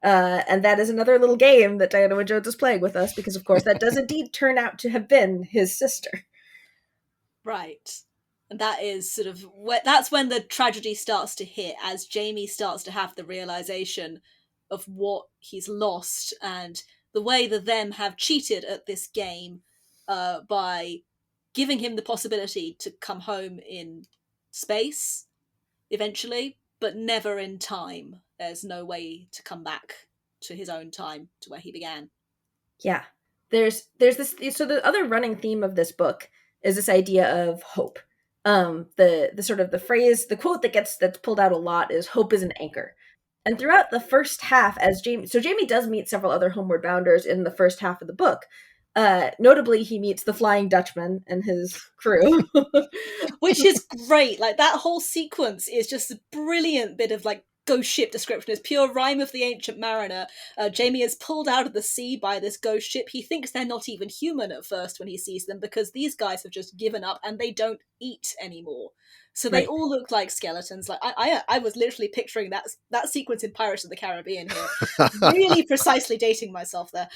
And that is another little game that Diana Wynne Jones is playing with us, because of course that does indeed turn out to have been his sister. Right. And that is sort of that's when the tragedy starts to hit, as Jamie starts to have the realization of what he's lost and the way that them have cheated at this game by giving him the possibility to come home in space eventually, but never in time. There's no way to come back to his own time, to where he began. Yeah. There's this, so the other running theme of this book is this idea of hope. The sort of the phrase, the quote that's pulled out a lot is "hope is an anchor." And throughout the first half, Jamie does meet several other Homeward Bounders in the first half of the book. Notably, he meets the Flying Dutchman and his crew. Which is great. Like, that whole sequence is just a brilliant bit of, like, ghost ship description. It's pure rhyme of the ancient mariner. Jamie is pulled out of the sea by this ghost ship. He thinks they're not even human at first when he sees them, because these guys have just given up and they don't eat anymore. So they all look like skeletons. Like, I was literally picturing that sequence in Pirates of the Caribbean here. Really precisely dating myself there.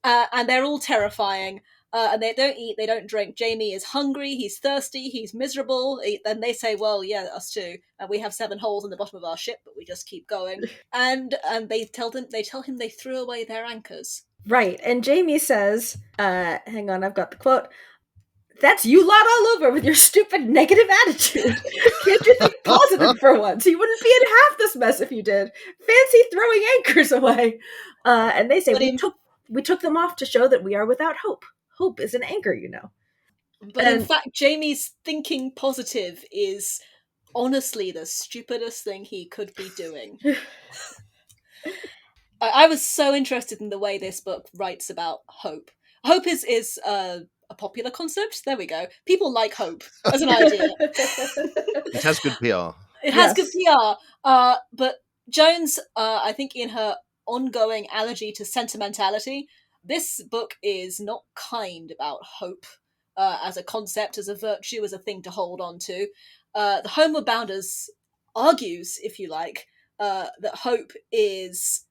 And they're all terrifying. And they don't eat, they don't drink. Jamie is hungry, he's thirsty, he's miserable. Then they say, well, yeah, us too. And we have 7 holes in the bottom of our ship, but we just keep going. And they tell him they threw away their anchors. Right. And Jamie says, hang on, I've got the quote. "That's you lot all over with your stupid negative attitude. Can't you think positive for once? You wouldn't be in half this mess if you did. Fancy throwing anchors away." And they say, we took them off to show that we are without hope. Hope is an anchor, you know. But in fact, Jamie's thinking positive is honestly the stupidest thing he could be doing. I was so interested in the way this book writes about hope. Hope is a popular concept. There we go. People like hope as an idea. It has good PR. It has good PR. But Jones, I think in her ongoing allergy to sentimentality, this book is not kind about hope as a concept, as a virtue, as a thing to hold on to. The Homeward Bounders argues, if you like, that hope is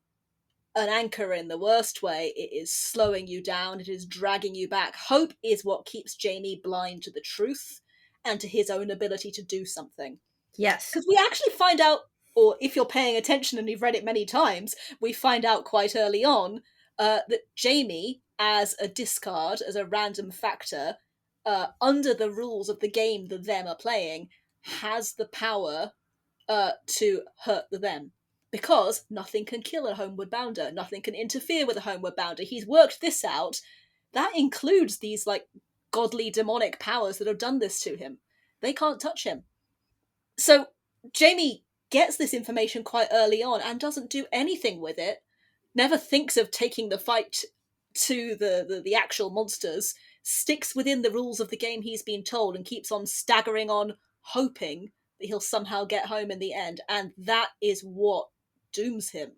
an anchor in the worst way. It is slowing you down. It is dragging you back. Hope is what keeps Jamie blind to the truth and to his own ability to do something. Yes. Because we actually find out, or if you're paying attention and you've read it many times, we find out quite early on that Jamie, as a discard, as a random factor, under the rules of the game that them are playing, has the power to hurt the them. Because nothing can kill a Homeward Bounder, nothing can interfere with a Homeward Bounder. He's worked this out. That includes these, like, godly demonic powers that have done this to him. They can't touch him. So Jamie gets this information quite early on and doesn't do anything with it, never thinks of taking the fight to the actual monsters, sticks within the rules of the game he's been told and keeps on staggering on, hoping that he'll somehow get home in the end. And that is what dooms him.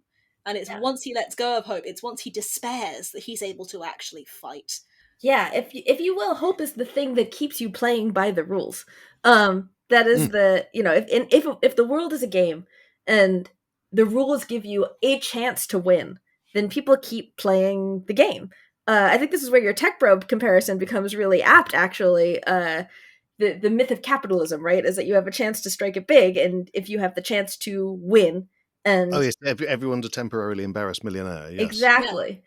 And it's once he lets go of hope, it's once he despairs that he's able to actually fight. Yeah, if you will, hope is the thing that keeps you playing by the rules. That is the, you know, if the world is a game and the rules give you a chance to win, then people keep playing the game. I think this is where your tech bro comparison becomes really apt, actually. The myth of capitalism, right, is that you have a chance to strike it big, and if you have the chance to win, and everyone's a temporarily embarrassed millionaire. Yes. Exactly.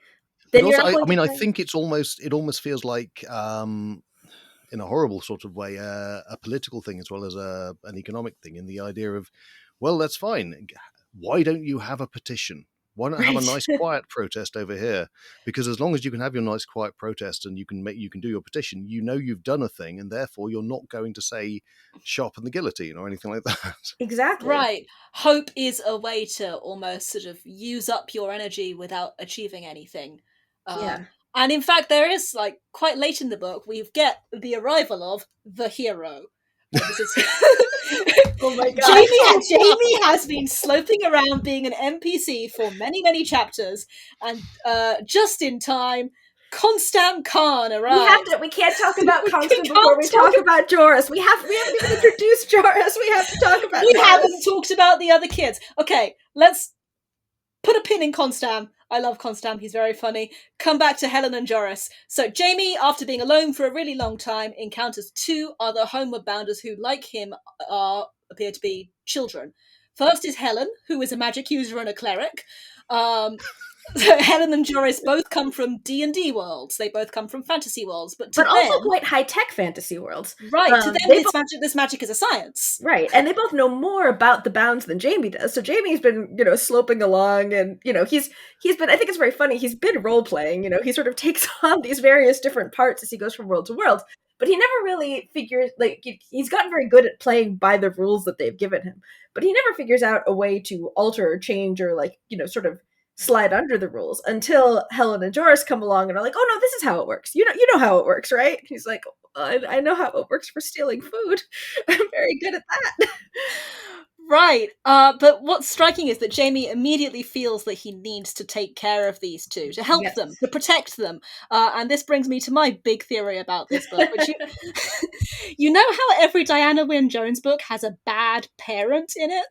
Then also, I think it almost feels like, in a horrible sort of way, a political thing as well as an economic thing. In the idea of, well, that's fine. Why don't you have a petition? Why not have a nice quiet protest over here? Because as long as you can have your nice quiet protest and you can do your petition, you know you've done a thing, and therefore you're not going to say sharpen the guillotine or anything like that. Exactly. Right. Hope is a way to almost sort of use up your energy without achieving anything. And in fact, there is, like, quite late in the book, we get the arrival of the hero. Oh my god! Jamie has been sloping around being an NPC for many, many chapters, and just in time, Constant Khan arrives. We can't talk about Constant before we talk about Joris. We haven't even introduced Joris. We have to talk about. We haven't talked about the other kids. Okay, let's put a pin in Constam. I love Constam, he's very funny. Come back to Helen and Joris. So Jamie, after being alone for a really long time, encounters 2 other Homeward Bounders who, like him, appear to be children. First is Helen, who is a magic user and a cleric. Helen and Joris both come from D&D worlds. They both come from fantasy worlds, but also quite high-tech fantasy worlds. Right, to them this magic is a science. Right, and they both know more about the bounds than Jamie does. So Jamie's been, sloping along, and, he's been, I think it's very funny, he's been role-playing, he sort of takes on these various different parts as he goes from world to world, but he never really figures, he's gotten very good at playing by the rules that they've given him, but he never figures out a way to alter or change or, sort of slide under the rules until Helen and Joris come along and are like, oh no, this is how it works. You know how it works, right? And he's like, I know how it works for stealing food. I'm very good at that. Right. But what's striking is that Jamie immediately feels that he needs to take care of these 2, to help them, to protect them. And this brings me to my big theory about this book, which you know how every Diana Wynne Jones book has a bad parent in it?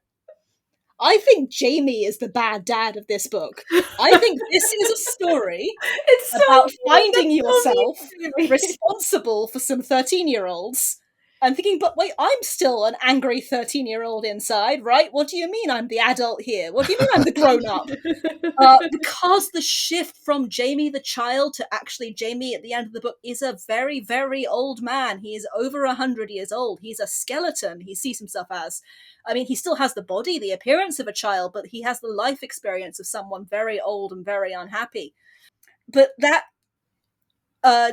I think Jamie is the bad dad of this book. I think this is a story about finding yourself responsible for some 13-year-olds and thinking, but wait, I'm still an angry 13-year-old inside, right? What do you mean I'm the adult here? What do you mean I'm the grown-up? Because the shift from Jamie the child to actually Jamie at the end of the book is a very, very old man. He is over 100 years old. He's a skeleton, he sees himself as. I mean, he still has the body, the appearance of a child, but he has the life experience of someone very old and very unhappy. But that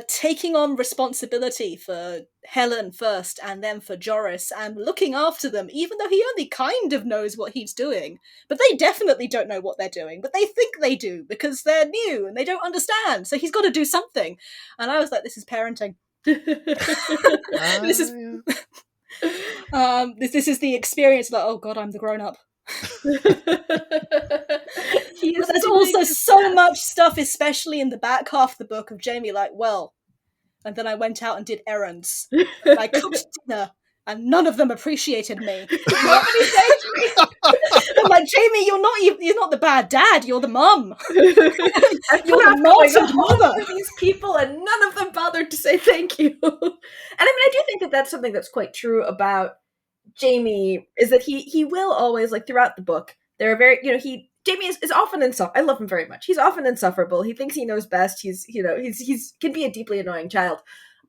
taking on responsibility for Helen first and then for Joris and looking after them, even though he only kind of knows what he's doing, but they definitely don't know what they're doing, but they think they do because they're new and they don't understand. So he's got to do something. And I was like, this is parenting. This is... this is the experience like, oh god, I'm the grown-up. There's also so much stuff, especially in the back half of the book, of Jamie like, well, and then I went out and did errands. I cooked dinner and none of them appreciated me. I'm like, Jamie, you're not the bad dad, you're the mum. You're the martyred mother. These people, and none of them bothered to say thank you. And I mean, I do think that that's something that's quite true about Jamie, is that he will always, throughout the book, there are very, Jamie is often insufferable. I love him very much. He's often insufferable. He thinks he knows best. He's can be a deeply annoying child.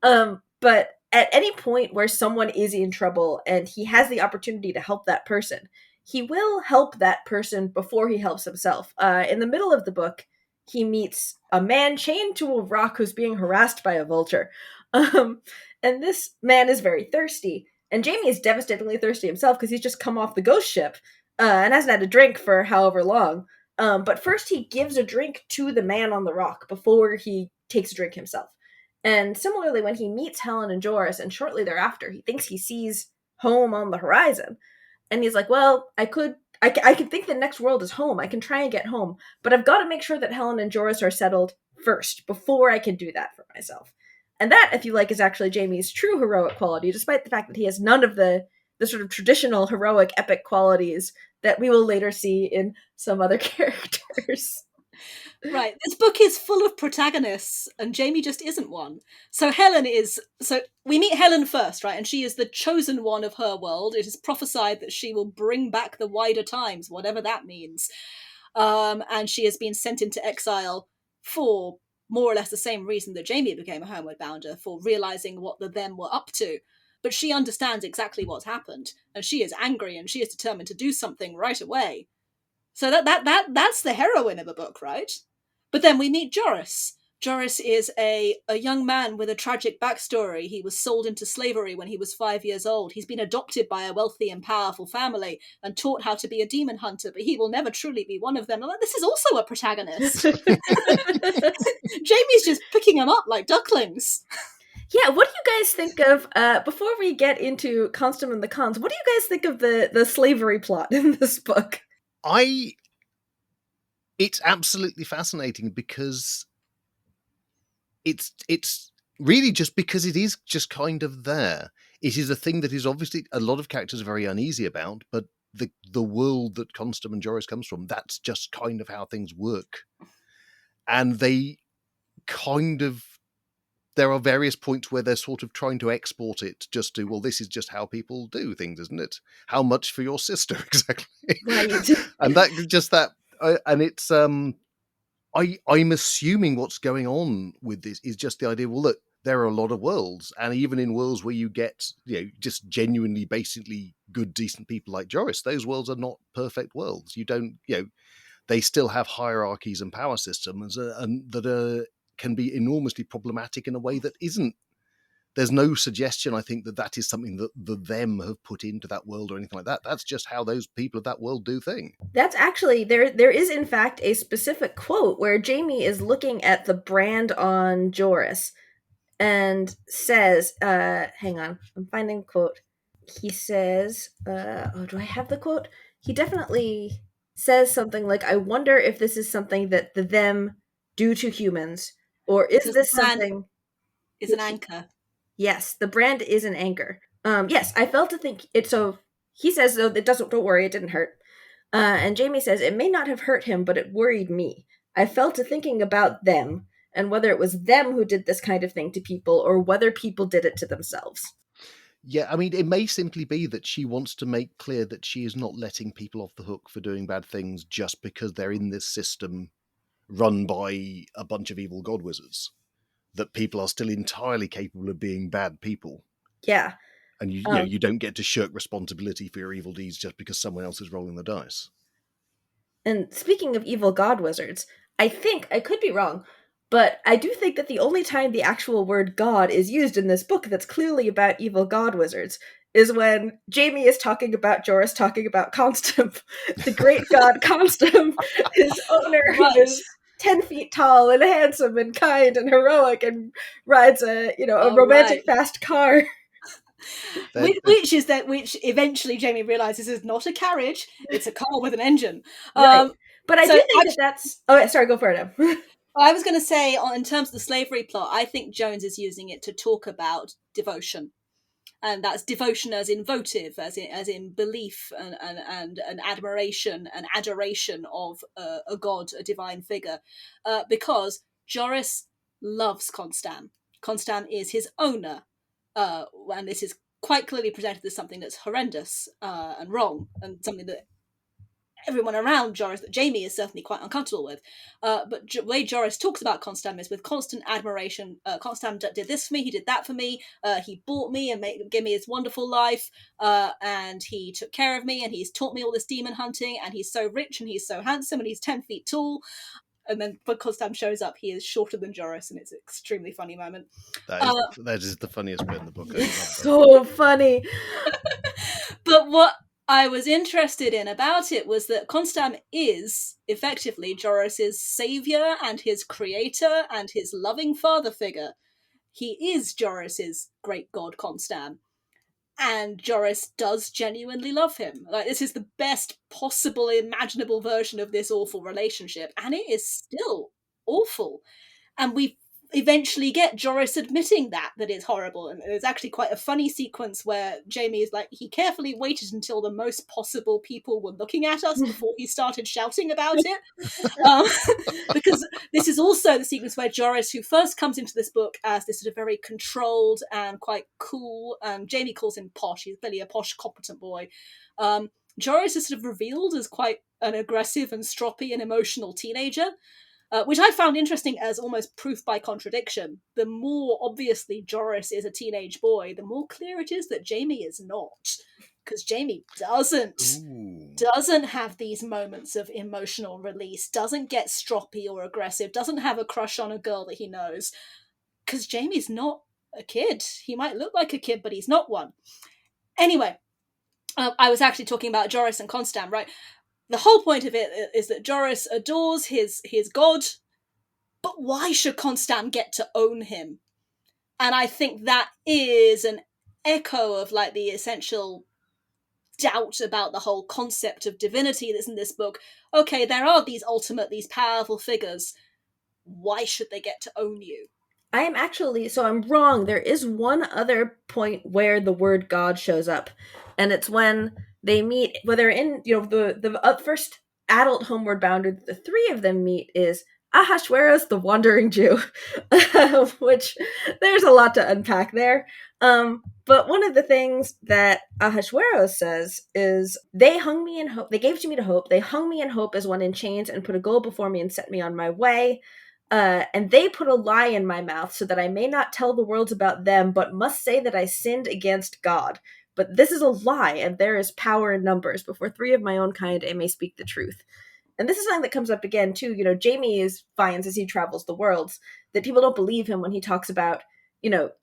But at any point where someone is in trouble and he has the opportunity to help that person, he will help that person before he helps himself. In the middle of the book, he meets a man chained to a rock who's being harassed by a vulture. And this man is very thirsty. And Jamie is devastatingly thirsty himself because he's just come off the ghost ship and hasn't had a drink for however long. But first he gives a drink to the man on the rock before he takes a drink himself. And similarly, when he meets Helen and Joris, and shortly thereafter, he thinks he sees home on the horizon. And he's like, well, I could think the next world is home. I can try and get home. But I've got to make sure that Helen and Joris are settled first before I can do that for myself. And that, if you like, is actually Jamie's true heroic quality, despite the fact that he has none of the sort of traditional heroic epic qualities that we will later see in some other characters. Right. This book is full of protagonists, and Jamie just isn't one. So we meet Helen first, right? And she is the chosen one of her world. It is prophesied that she will bring back the wider times, whatever that means. And she has been sent into exile for more or less the same reason that Jamie became a Homeward Bounder, for realizing what the them were up to. But she understands exactly what's happened, and she is angry, and she is determined to do something right away. So that's the heroine of a book, right? But then we meet Joris. Joris is a young man with a tragic backstory. He was sold into slavery when he was 5 years old. He's been adopted by a wealthy and powerful family and taught how to be a demon hunter, but he will never truly be one of them. This is also a protagonist. Jamie's just picking them up like ducklings. Yeah, what do you guys think of, before we get into Constam and the Cons, what do you guys think of the slavery plot in this book? It's absolutely fascinating because it's really just because it is just kind of there. It is a thing that is obviously a lot of characters are very uneasy about, but the world that Constam and Joris comes from, that's just kind of how things work. And they kind of, there are various points where they're sort of trying to export it just to, well, this is just how people do things, isn't it? How much for your sister, exactly. Right. And and it's, I'm assuming what's going on with this is just the idea, well, look, there are a lot of worlds, and even in worlds where you get, just genuinely, basically good, decent people like Joris, those worlds are not perfect worlds. You don't, they still have hierarchies and power systems and that can be enormously problematic in a way that isn't. There's no suggestion, I think, that is something that the them have put into that world or anything like that. That's just how those people of that world do things. That's actually, there is in fact a specific quote where Jamie is looking at the brand on Joris and says, hang on, I'm finding the quote. He says, do I have the quote? He definitely says something like, I wonder if this is something that the them do to humans, or is this something... Is an anchor. Yes, the brand is an anchor. Yes, I felt to think it. So he says, though, don't worry, it didn't hurt. And Jamie says, it may not have hurt him, but it worried me. I fell to thinking about them, and whether it was them who did this kind of thing to people, or whether people did it to themselves. Yeah, I mean, it may simply be that she wants to make clear that she is not letting people off the hook for doing bad things just because they're in this system run by a bunch of evil god wizards. That people are still entirely capable of being bad people. Yeah. And you don't get to shirk responsibility for your evil deeds just because someone else is rolling the dice. And speaking of evil god wizards, I think, I could be wrong, but I do think that the only time the actual word god is used in this book that's clearly about evil god wizards is when Jamie is talking about Joris talking about Constam, the great god Constam, his owner, who is 10 feet tall and handsome and kind and heroic and rides a romantic fast car. Which eventually Jamie realizes is not a carriage, it's a car with an engine. Right. But I do think that's... Oh, yeah, sorry, go for it. I was going to say, in terms of the slavery plot, I think Jones is using it to talk about devotion. And that's devotion as in votive, as in belief and admiration and adoration of a god, a divine figure. Because Joris loves Constam. Constam is his owner. And this is quite clearly presented as something that's horrendous and wrong, and something that everyone around Joris, that Jamie is certainly quite uncomfortable with. But the way Joris talks about Constam is with constant admiration. Constam did this for me, he did that for me, he bought me and gave me his wonderful life, and he took care of me, and he's taught me all this demon hunting, and he's so rich, and he's so handsome, and he's 10 feet tall. And then when Constam shows up, he is shorter than Joris, and it's an extremely funny moment. That is the funniest bit in the book. It's so funny. But what I was interested in about it was that Constam is effectively Joris's saviour and his creator and his loving father figure. He is Joris's great god Constam. And Joris does genuinely love him. Like, this is the best possible imaginable version of this awful relationship, and it is still awful. And we eventually get Joris admitting that it's horrible, and there's actually quite a funny sequence where Jamie is like, he carefully waited until the most possible people were looking at us before he started shouting about it. Because this is also the sequence where Joris, who first comes into this book as this sort of very controlled and quite cool, Jamie calls him posh, he's clearly a posh, competent boy. Joris is sort of revealed as quite an aggressive and stroppy and emotional teenager. Which I found interesting as almost proof by contradiction. The more obviously Joris is a teenage boy, the more clear it is that Jamie is not. Because Jamie doesn't have these moments of emotional release, doesn't get stroppy or aggressive, doesn't have a crush on a girl that he knows. Because Jamie's not a kid. He might look like a kid, but he's not one. Anyway, I was actually talking about Joris and Constam, right? The whole point of it is that Joris adores his god, but why should Constam get to own him? And I think that is an echo of like the essential doubt about the whole concept of divinity that's in this book. Okay, there are these powerful figures. Why should they get to own you? I'm wrong. There is one other point where the word God shows up, and it's when They meet, whether in, the first adult Homeward Bounder, the three of them meet is Ahasuerus, the Wandering Jew, which there's a lot to unpack there. But one of the things that Ahasuerus says is, they hung me in hope. They gave to me to hope. They hung me in hope as one in chains and put a goal before me and set me on my way. And they put a lie in my mouth so that I may not tell the world about them, but must say that I sinned against God. But this is a lie, and there is power in numbers. Before three of my own kind, I may speak the truth. And this is something that comes up again, too. Jamie finds as he travels the worlds that people don't believe him when he talks about,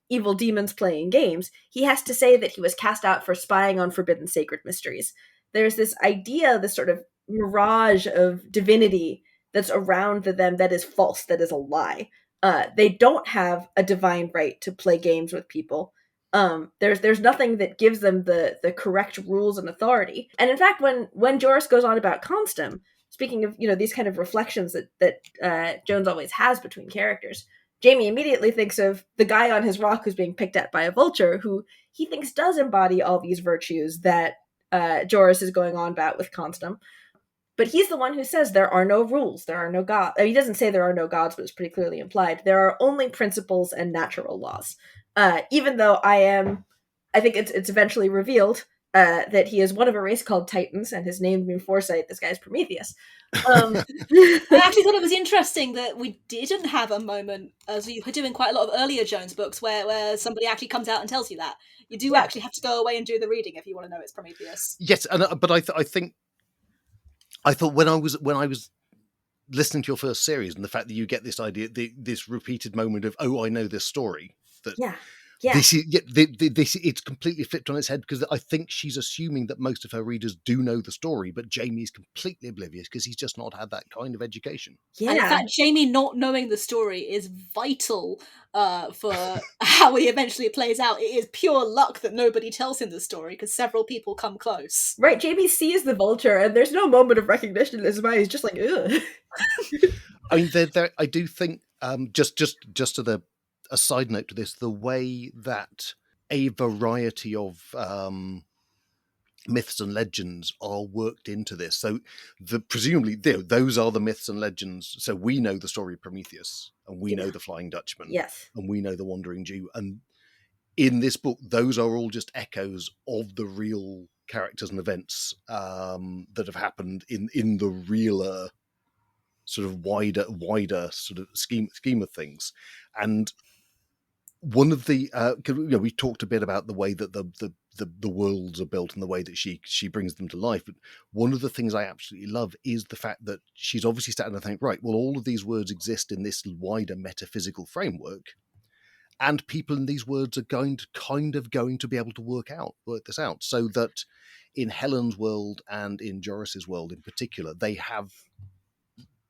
evil demons playing games. He has to say that he was cast out for spying on forbidden sacred mysteries. There's this idea, this sort of mirage of divinity that's around them that is false, that is a lie. They don't have a divine right to play games with people. There's nothing that gives them the correct rules and authority. And in fact, when Joris goes on about Constam, speaking of these kind of reflections that Jones always has between characters, Jamie immediately thinks of the guy on his rock who's being picked at by a vulture, who he thinks does embody all these virtues that Joris is going on about with Constam. But he's the one who says there are no rules, there are no gods. He doesn't say there are no gods, but it's pretty clearly implied. There are only principles and natural laws. Even though I think it's eventually revealed that he is one of a race called Titans, and his name being Foresight. This guy's Prometheus. I actually thought it was interesting that we didn't have a moment, as we do in quite a lot of earlier Jones books, where somebody actually comes out and tells you that. You do actually have to go away and do the reading if you want to know it's Prometheus. Yes, but I thought when I was listening to your first series, and the fact that you get this idea, this repeated moment of, oh, I know this story, that this is it's completely flipped on its head, because I think she's assuming that most of her readers do know the story, but Jamie's completely oblivious because he's just not had that kind of education. Yeah. And in fact, Jamie not knowing the story is vital for how he eventually plays out. It is pure luck that nobody tells him the story, because several people come close. Right, Jamie sees the vulture, and there's no moment of recognition in his mind. He's just like, ugh. I mean, I do think, just to a side note to this, the way that a variety of myths and legends are worked into this. So presumably those are the myths and legends. So we know the story of Prometheus, and we know the Flying Dutchman, yes, and we know the Wandering Jew. And in this book, those are all just echoes of the real characters and events that have happened in the realer, sort of wider sort of scheme of things. And one of the we talked a bit about the way that the worlds are built and the way that she brings them to life, but one of the things I absolutely love is the fact that she's obviously starting to think, right, well, all of these words exist in this wider metaphysical framework, and people in these words are going to be able to work this out, so that in Helen's world and in Joris's world in particular, they have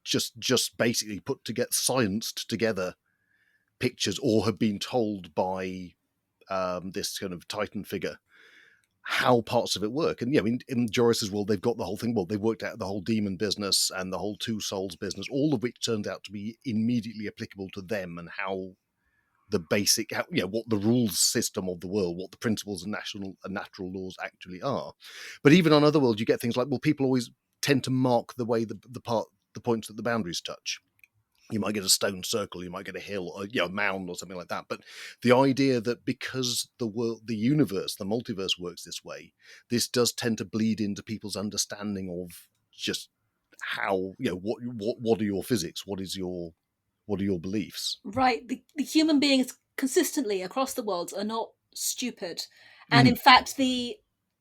just basically scienced together pictures, or have been told by this kind of Titan figure how parts of it work. And in Joris's world, they've got the whole thing. Well, they've worked out the whole demon business and the whole two souls business, all of which turned out to be immediately applicable to them, and how the basic, what the rules system of the world, what the principles and natural laws actually are. But even on other worlds, you get things like, well, people always tend to mark the way the points that the boundaries touch. You might get a stone circle, you might get a hill, or a mound or something like that. But the idea that because the universe, the multiverse works this way, this does tend to bleed into people's understanding of just how, what are your physics, what are your beliefs? Right, the human beings consistently across the worlds are not stupid, and in fact,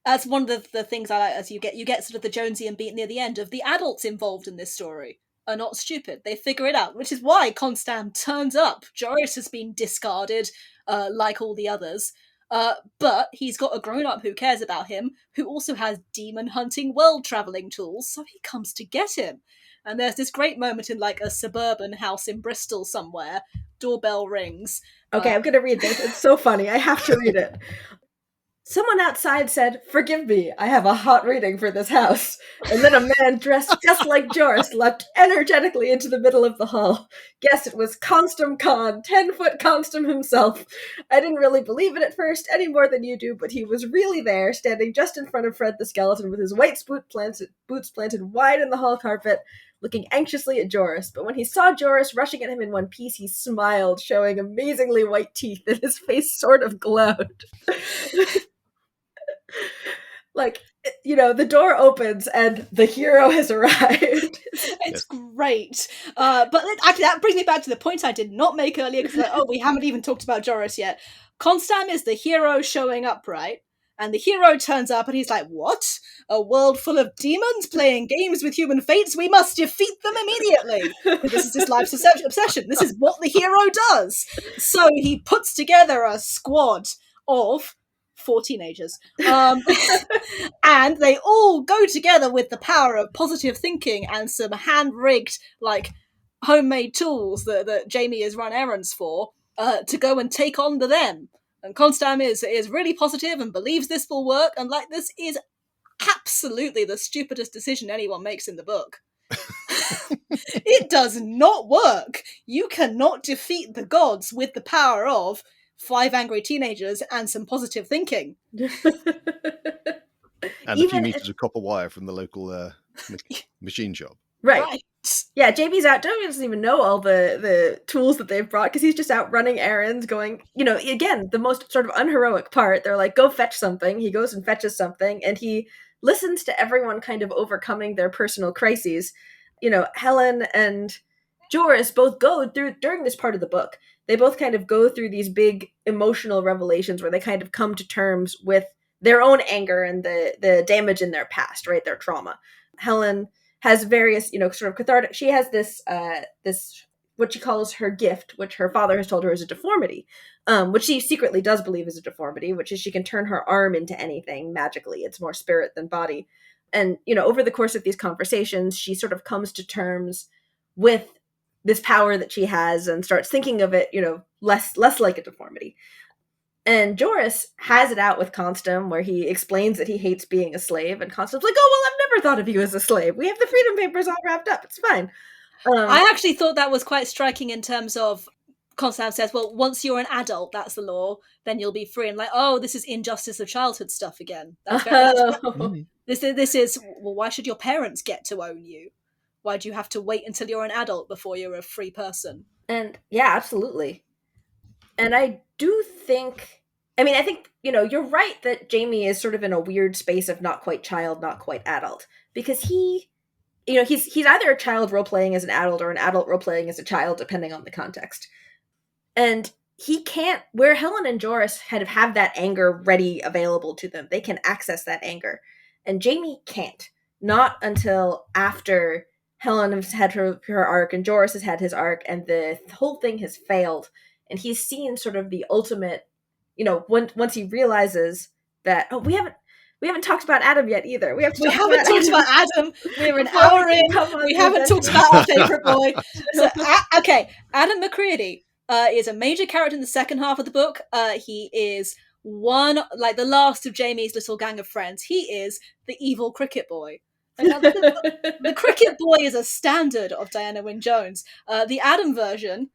that's one of the things I like. As you get sort of the Jonesian beat near the end of the adults involved in this story are not stupid. They figure it out, which is why Constam turns up. Joris has been discarded, like all the others, but he's got a grown-up who cares about him, who also has demon-hunting world-travelling tools, so he comes to get him. And there's this great moment in like a suburban house in Bristol somewhere. Doorbell rings. Okay, I'm going to read this. It's so funny. I have to read it. Someone outside said, "Forgive me, I have a hot reading for this house." And then a man dressed just like Joris leapt energetically into the middle of the hall. Yes, it was Constum Khan, 10-foot Constum himself. I didn't really believe it at first, any more than you do, but he was really there, standing just in front of Fred the Skeleton with his white boots planted wide in the hall carpet, looking anxiously at Joris. But when he saw Joris rushing at him in one piece, he smiled, showing amazingly white teeth, and his face sort of glowed. Like, the door opens and the hero has arrived. It's great. But actually, that brings me back to the point I did not make earlier, because we haven't even talked about Joris yet. Constam is the hero showing up, right? And the hero turns up and he's like, what? A world full of demons playing games with human fates? We must defeat them immediately. This is his life's obsession. This is what the hero does. So he puts together a squad of 4 teenagers. And they all go together with the power of positive thinking and some hand-rigged, homemade tools that Jamie has run errands for, to go and take on to them. And Constam is really positive and believes this will work, and this is absolutely the stupidest decision anyone makes in the book. It does not work. You cannot defeat the gods with the power of 5 angry teenagers and some positive thinking. And a few meters of copper wire from the local machine shop. Right. Yeah, JB's out. Jamie doesn't even know all the tools that they've brought, because he's just out running errands, going, again, the most sort of unheroic part. They're like, go fetch something. He goes and fetches something, and he listens to everyone kind of overcoming their personal crises. Helen and Joris both go through, during this part of the book, they both kind of go through these big emotional revelations where they kind of come to terms with their own anger and the damage in their past, right? Their trauma. Helen has various, sort of cathartic. She has this what she calls her gift, which her father has told her is a deformity, which she secretly does believe is a deformity, which is she can turn her arm into anything magically. It's more spirit than body. And, over the course of these conversations, she sort of comes to terms with this power that she has and starts thinking of it, less like a deformity. And Joris has it out with Constam, where he explains that he hates being a slave, and Constam's like, oh, well, I've never thought of you as a slave. We have the Freedom Papers all wrapped up. It's fine. I actually thought that was quite striking in terms of Constam says, well, once you're an adult, that's the law, then you'll be free. And this is injustice of childhood stuff again. This is, well, why should your parents get to own you? Why do you have to wait until you're an adult before you're a free person? And yeah, absolutely. And I do think, I think, you're right that Jamie is sort of in a weird space of not quite child, not quite adult, because he's either a child role-playing as an adult or an adult role-playing as a child, depending on the context. And he can't, where Helen and Joris kind of have that anger ready, available to them, they can access that anger. And Jamie can't. Not until after Helen has had her arc and Joris has had his arc and the whole thing has failed. And he's seen sort of the ultimate, once he realizes that, we haven't talked about Adam yet either. We haven't talked about Adam. We're an hour in. We haven't talked about our favourite boy. So, okay, Adam McCready is a major character in the second half of the book. He is the last of Jamie's little gang of friends. He is the evil cricket boy. The cricket boy is a standard of Diana Wynne Jones. The Adam version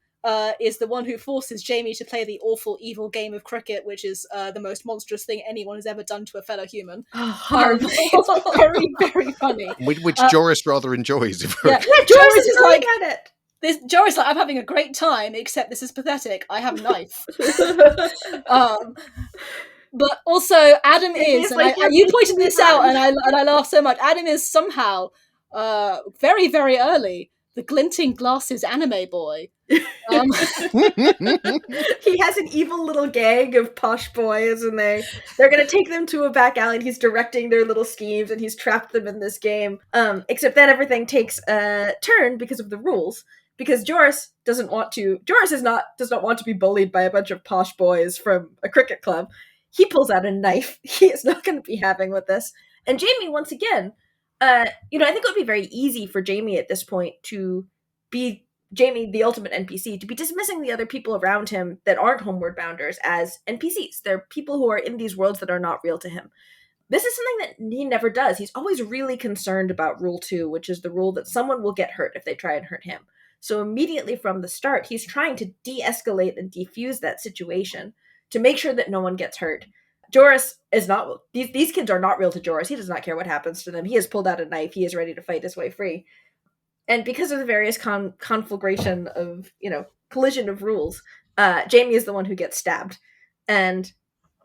is the one who forces Jamie to play the awful, evil game of cricket, which is the most monstrous thing anyone has ever done to a fellow human. Horrible. It's very, very funny. Which Joris rather enjoys. Joris is like at it. Joris, I'm having a great time, except this is pathetic. I have a knife. But also, Adam is, and you pointed this out, and I laughed so much. Adam is somehow, very, very early, the glinting glasses anime boy. He has an evil little gang of posh boys, and they're going to take them to a back alley, and he's directing their little schemes, and he's trapped them in this game. Except then everything takes a turn because of the rules. Because Joris does not want to be bullied by a bunch of posh boys from a cricket club. He pulls out a knife. He is not going to be having with this. And Jamie, once again, I think it would be very easy for Jamie at this point to be Jamie, the ultimate NPC, to be dismissing the other people around him that aren't Homeward Bounders as NPCs. They're people who are in these worlds that are not real to him. This is something that he never does. He's always really concerned about Rule 2, which is the rule that someone will get hurt if they try and hurt him. So immediately from the start, he's trying to de-escalate and defuse that situation to make sure that no one gets hurt. Joris is not... These kids are not real to Joris. He does not care what happens to them. He has pulled out a knife. He is ready to fight his way free. And because of the various conflagration of, collision of rules, Jamie is the one who gets stabbed. And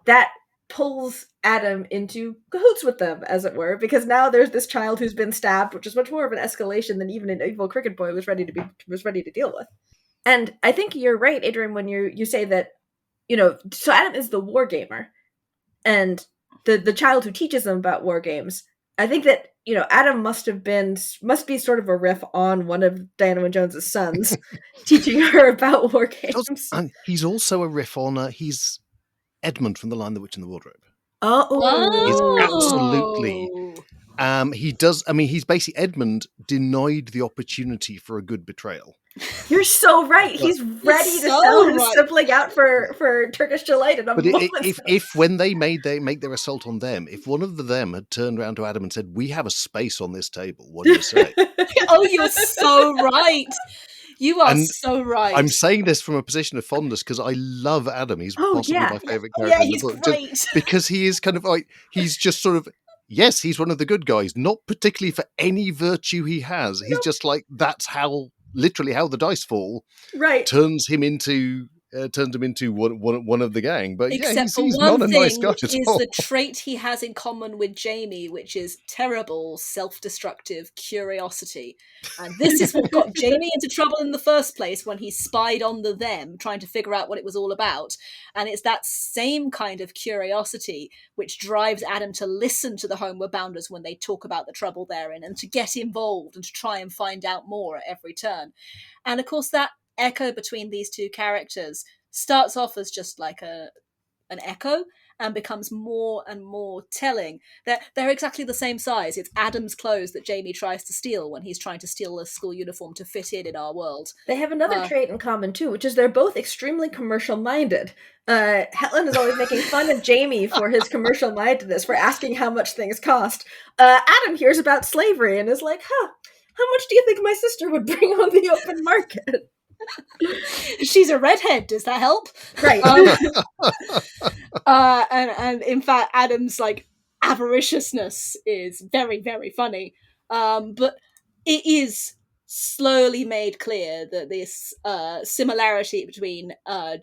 that pulls Adam into cahoots with them, as it were, because now there's this child who's been stabbed, which is much more of an escalation than even an evil cricket boy was ready to deal with. And I think you're right, Adrian, when you say that, so Adam is the war gamer, and the child who teaches them about war games. I think that, Adam must be sort of a riff on one of Diana Wynne Jones's sons, teaching her about war games. And he's also a riff on, he's Edmund from The Lion, the Witch, and the Wardrobe. Oh. He's absolutely... he does... I mean, he's basically... Edmund denied the opportunity for a good betrayal. You're so right. He's ready to sell his sibling out for Turkish delight in a moment. If when they make their assault on them, if one of them had turned around to Adam and said, "We have a space on this table. What do you say?" Oh, you're so right. You are so right. I'm saying this from a position of fondness because I love Adam. He's possibly my favourite character in the book. Great. Just because he is kind of like, he's just sort of, yes, he's one of the good guys, not particularly for any virtue he has. He's just like, that's literally how the dice fall. Right. Turns him into one of the gang. But except he's for one not a thing nice guy at is all. the trait he has in common with Jamie, which is terrible, self-destructive curiosity. And this is what got Jamie into trouble in the first place when he spied on them, trying to figure out what it was all about. And it's that same kind of curiosity which drives Adam to listen to the Homeward Bounders when they talk about the trouble they're in, and to get involved and to try and find out more at every turn. And of course that echo between these two characters starts off as just like an echo and becomes more and more telling. They're exactly the same size. It's Adam's clothes that Jamie tries to steal when he's trying to steal a school uniform to fit in our world. They have another trait in common too, which is they're both extremely commercial minded. Helen is always making fun of Jamie for his commercial mindedness, for asking how much things cost. Adam hears about slavery and is like, how much do you think my sister would bring on the open market? She's a redhead. Does that help? Right. And in fact, Adam's like avariciousness is very, very funny. But it is slowly made clear that this similarity between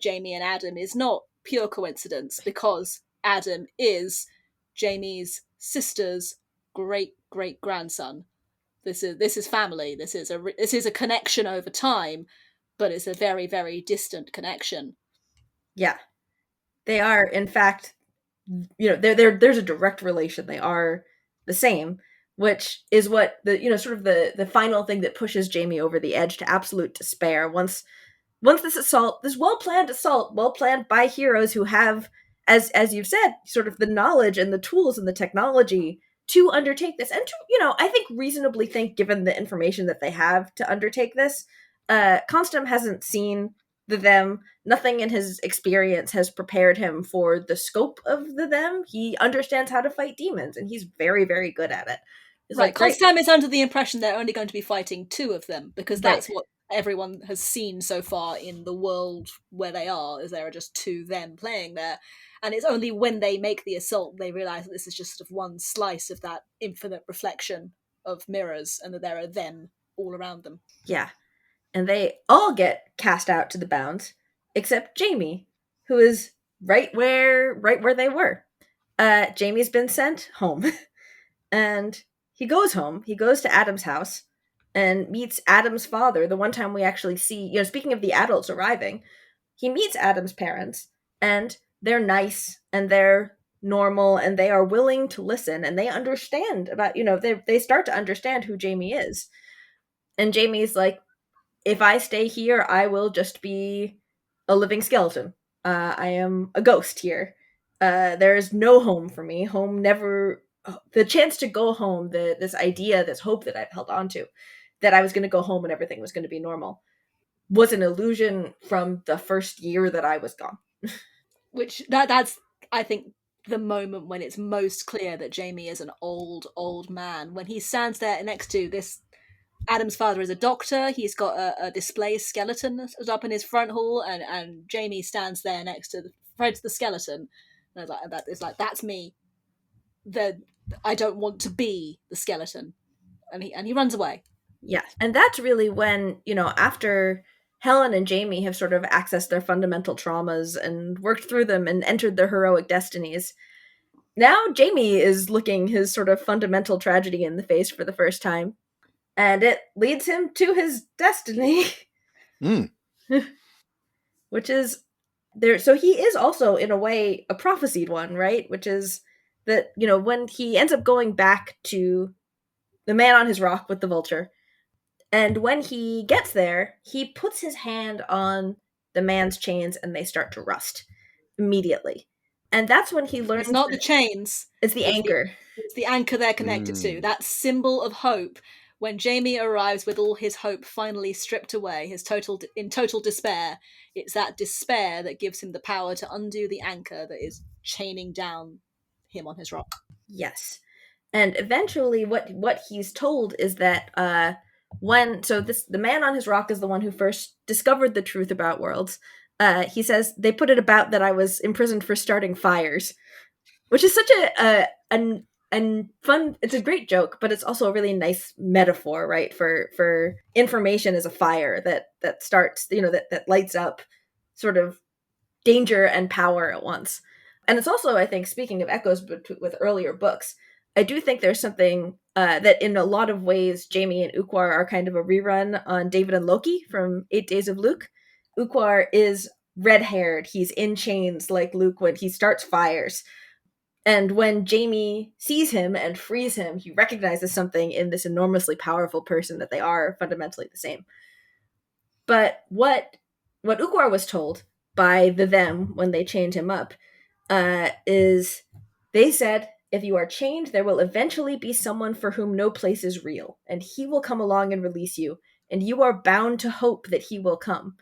Jamie and Adam is not pure coincidence, because Adam is Jamie's sister's great grandson. This is family. This is a connection over time. But it's a very, very distant connection. Yeah. They are, in fact, there's a direct relation. They are the same, which is what the final thing that pushes Jamie over the edge to absolute despair. Once this well-planned assault, well-planned by heroes who have, as you've said, sort of the knowledge and the tools and the technology to undertake this. And to, I think reasonably think, given the information that they have to undertake this, Constam hasn't seen them. Nothing in his experience has prepared him for the scope of them. He understands how to fight demons, and he's very, very good at it. Right, Constam is under the impression they're only going to be fighting two of them, because that's what everyone has seen so far in the world where they are, is there are just two them playing there. And it's only when they make the assault they realise that this is just sort of one slice of that infinite reflection of mirrors, and that there are them all around them. Yeah. And they all get cast out to the bounds, except Jamie, who is right where they were. Jamie's been sent home. And he goes home. He goes to Adam's house and meets Adam's father. The one time we actually see, speaking of the adults arriving, he meets Adam's parents, and they're nice and they're normal and they are willing to listen, and they understand about, they start to understand who Jamie is. And Jamie's like, if I stay here, I will just be a living skeleton. I am a ghost here. There is no home for me. Home never... The chance to go home, this idea, this hope that I've held on to, that I was going to go home and everything was going to be normal, was an illusion from the first year that I was gone. Which that's, I think, the moment when it's most clear that Jamie is an old man. When he stands there next to this, Adam's father is a doctor. He's got a display skeleton up in his front hall, and Jamie stands there next to Fred's the skeleton. And it's like that's me. I don't want to be the skeleton, and he runs away. Yeah, and that's really when, after Helen and Jamie have sort of accessed their fundamental traumas and worked through them and entered their heroic destinies. Now Jamie is looking his sort of fundamental tragedy in the face for the first time, and it leads him to his destiny. Which is there. So he is also, in a way, a prophesied one, right? Which is that, when he ends up going back to the man on his rock with the vulture, and when he gets there, he puts his hand on the man's chains and they start to rust immediately. And that's when he learns it's not the chains. It's the anchor. It's the anchor they're connected to. That symbol of hope. When Jamie arrives with all his hope finally stripped away, in total despair, it's that despair that gives him the power to undo the anchor that is chaining down him on his rock. Yes. And eventually what he's told is that the man on his rock is the one who first discovered the truth about worlds. He says they put it about that I was imprisoned for starting fires, which is such a fun. It's a great joke, but it's also a really nice metaphor, right? For information as a fire that starts, that lights up sort of danger and power at once. And it's also, I think, speaking of echoes with earlier books, I do think there's something that in a lot of ways, Jamie and Ukwar are kind of a rerun on David and Loki from 8 Days of Luke. Ukwar is red-haired. He's in chains like Luke when he starts fires. And when Jamie sees him and frees him, he recognizes something in this enormously powerful person that they are fundamentally the same. But what Ukwar was told by them when they chained him up is they said, if you are chained, there will eventually be someone for whom no place is real, and he will come along and release you, and you are bound to hope that he will come.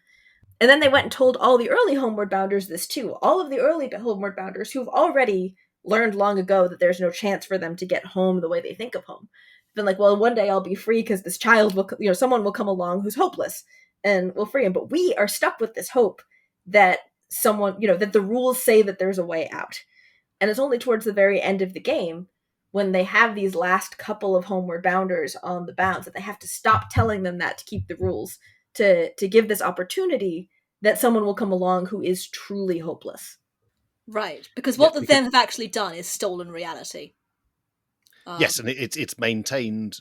And then they went and told all the early Homeward Bounders this too. All of the early Homeward Bounders who've already learned long ago that there's no chance for them to get home the way they think of home. Been like, well, one day I'll be free because this child will, someone will come along who's hopeless and will free him. But we are stuck with this hope that someone, that the rules say that there's a way out. And it's only towards the very end of the game when they have these last couple of Homeward Bounders on the bounds that they have to stop telling them that to keep the rules, to give this opportunity that someone will come along who is truly hopeless. Right, because what them have actually done is stolen reality. Yes, and it's maintained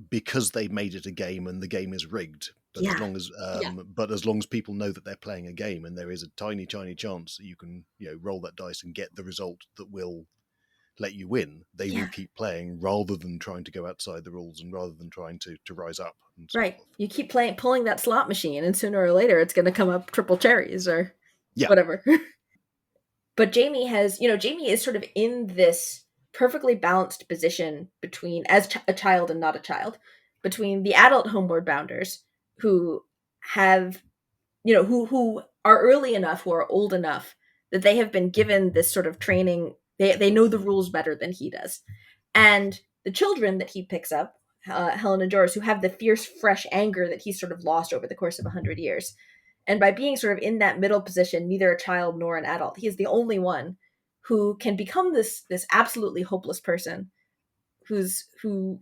because they made it a game and the game is rigged. But as long as people know that they're playing a game and there is a tiny chance that you can roll that dice and get the result that will let you win, they will keep playing rather than trying to go outside the rules and rather than trying to rise up. And so right, you keep pulling that slot machine, and sooner or later it's going to come up triple cherries or whatever. But Jamie Jamie is sort of in this perfectly balanced position between, as a child and not a child, between the adult Homeward Bounders who have, who are early enough, who are old enough that they have been given this sort of training. They know the rules better than he does. And the children that he picks up, Helen and Joris, who have the fierce, fresh anger that he's sort of lost over the course of 100 years. And by being sort of in that middle position, neither a child nor an adult, he is the only one who can become this absolutely hopeless person who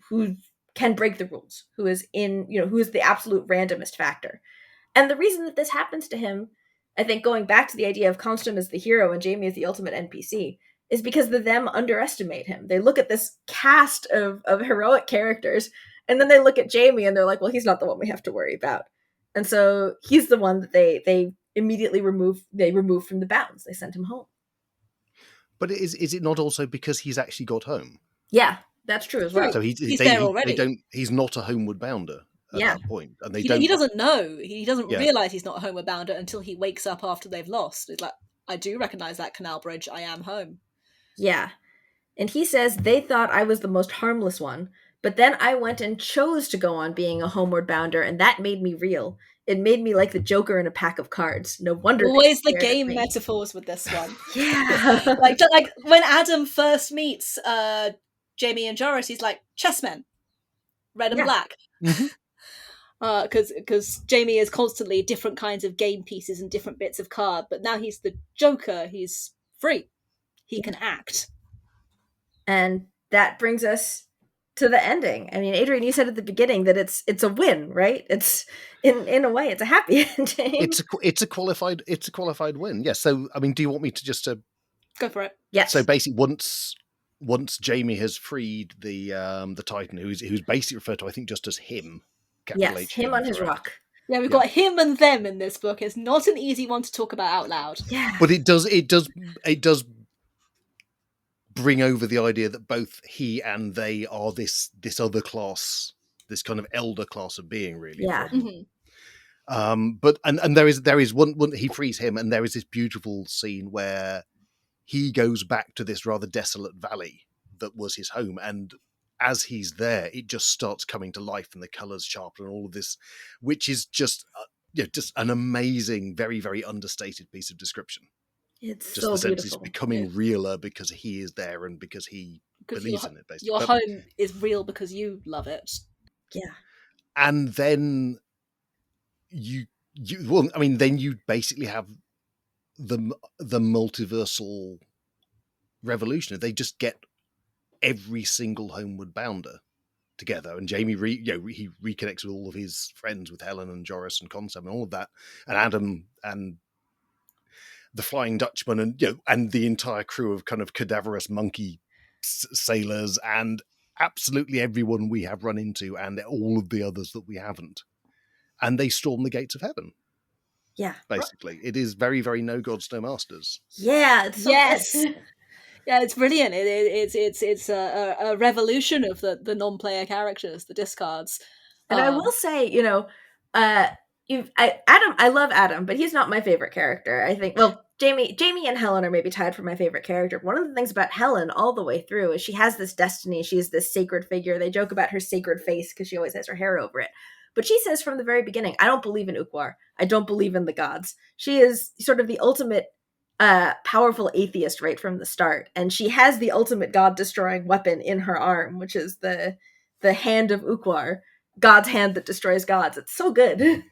can break the rules, who is the absolute randomest factor. And the reason that this happens to him, I think, going back to the idea of Constance as the hero and Jamie as the ultimate NPC, is because them underestimate him. They look at this cast of heroic characters, and then they look at Jamie and they're like, well, he's not the one we have to worry about. And so he's the one that they immediately remove from the bounds. They send him home. But is it not also because he's actually got home? Yeah, that's true as well. So he's there already. He's not a Homeward Bounder at that point. And he doesn't know. He doesn't realise he's not a Homeward Bounder until he wakes up after they've lost. It's like, I do recognise that canal bridge. I am home. Yeah. And he says, they thought I was the most harmless one, but then I went and chose to go on being a Homeward Bounder, and that made me real. it made me like the Joker in a pack of cards. No wonder. Always the game metaphors with this one. Yeah. like when Adam first meets Jamie and Joris, he's like, chessmen, red and black. Because Jamie is constantly different kinds of game pieces and different bits of card, but now he's the Joker. He's free. He can act. And that brings us to the ending. I mean, Adrian, you said at the beginning that it's a win, right? It's in a way, it's a happy ending. It's a qualified win. Yes. So, I mean, do you want me to just go for it? Yes. So basically, once Jamie has freed the Titan, who's basically referred to, I think, just as him. Yes, him on his rock. Yeah, we've got him and them in this book. It's not an easy one to talk about out loud. Yeah, but it does bring over the idea that both he and they are this other class, this kind of elder class of being, really. Yeah. But there is one he frees him, and there is this beautiful scene where he goes back to this rather desolate valley that was his home, and as he's there, it just starts coming to life, and the colours sharpen, and all of this, which is just just an amazing, very, very understated piece of description. It's just so the sense beautiful. it's becoming realer because he is there and because he believes in it. Basically, your home is real because you love it. Yeah, and then then you basically have the multiversal revolution. They just get every single Homeward Bounder together, and Jamie he reconnects with all of his friends, with Helen and Joris and Consam and all of that, and Adam and the Flying Dutchman, and the entire crew of kind of cadaverous monkey sailors, and absolutely everyone we have run into, and all of the others that we haven't. And they storm the gates of heaven. Yeah. Basically. It is very, very no gods, no masters. Yeah. It's yes. Yeah, it's brilliant. It's a revolution of the non-player characters, the discards. And I will say, Adam, I love Adam, but he's not my favorite character. I think, well, Jamie and Helen are maybe tied for my favorite character. One of the things about Helen all the way through is she has this destiny. She's this sacred figure. They joke about her sacred face because she always has her hair over it. But she says from the very beginning, I don't believe in Ukwar. I don't believe in the gods. She is sort of the ultimate powerful atheist right from the start. And she has the ultimate god-destroying weapon in her arm, which is the hand of Ukwar, God's hand that destroys gods. It's so good.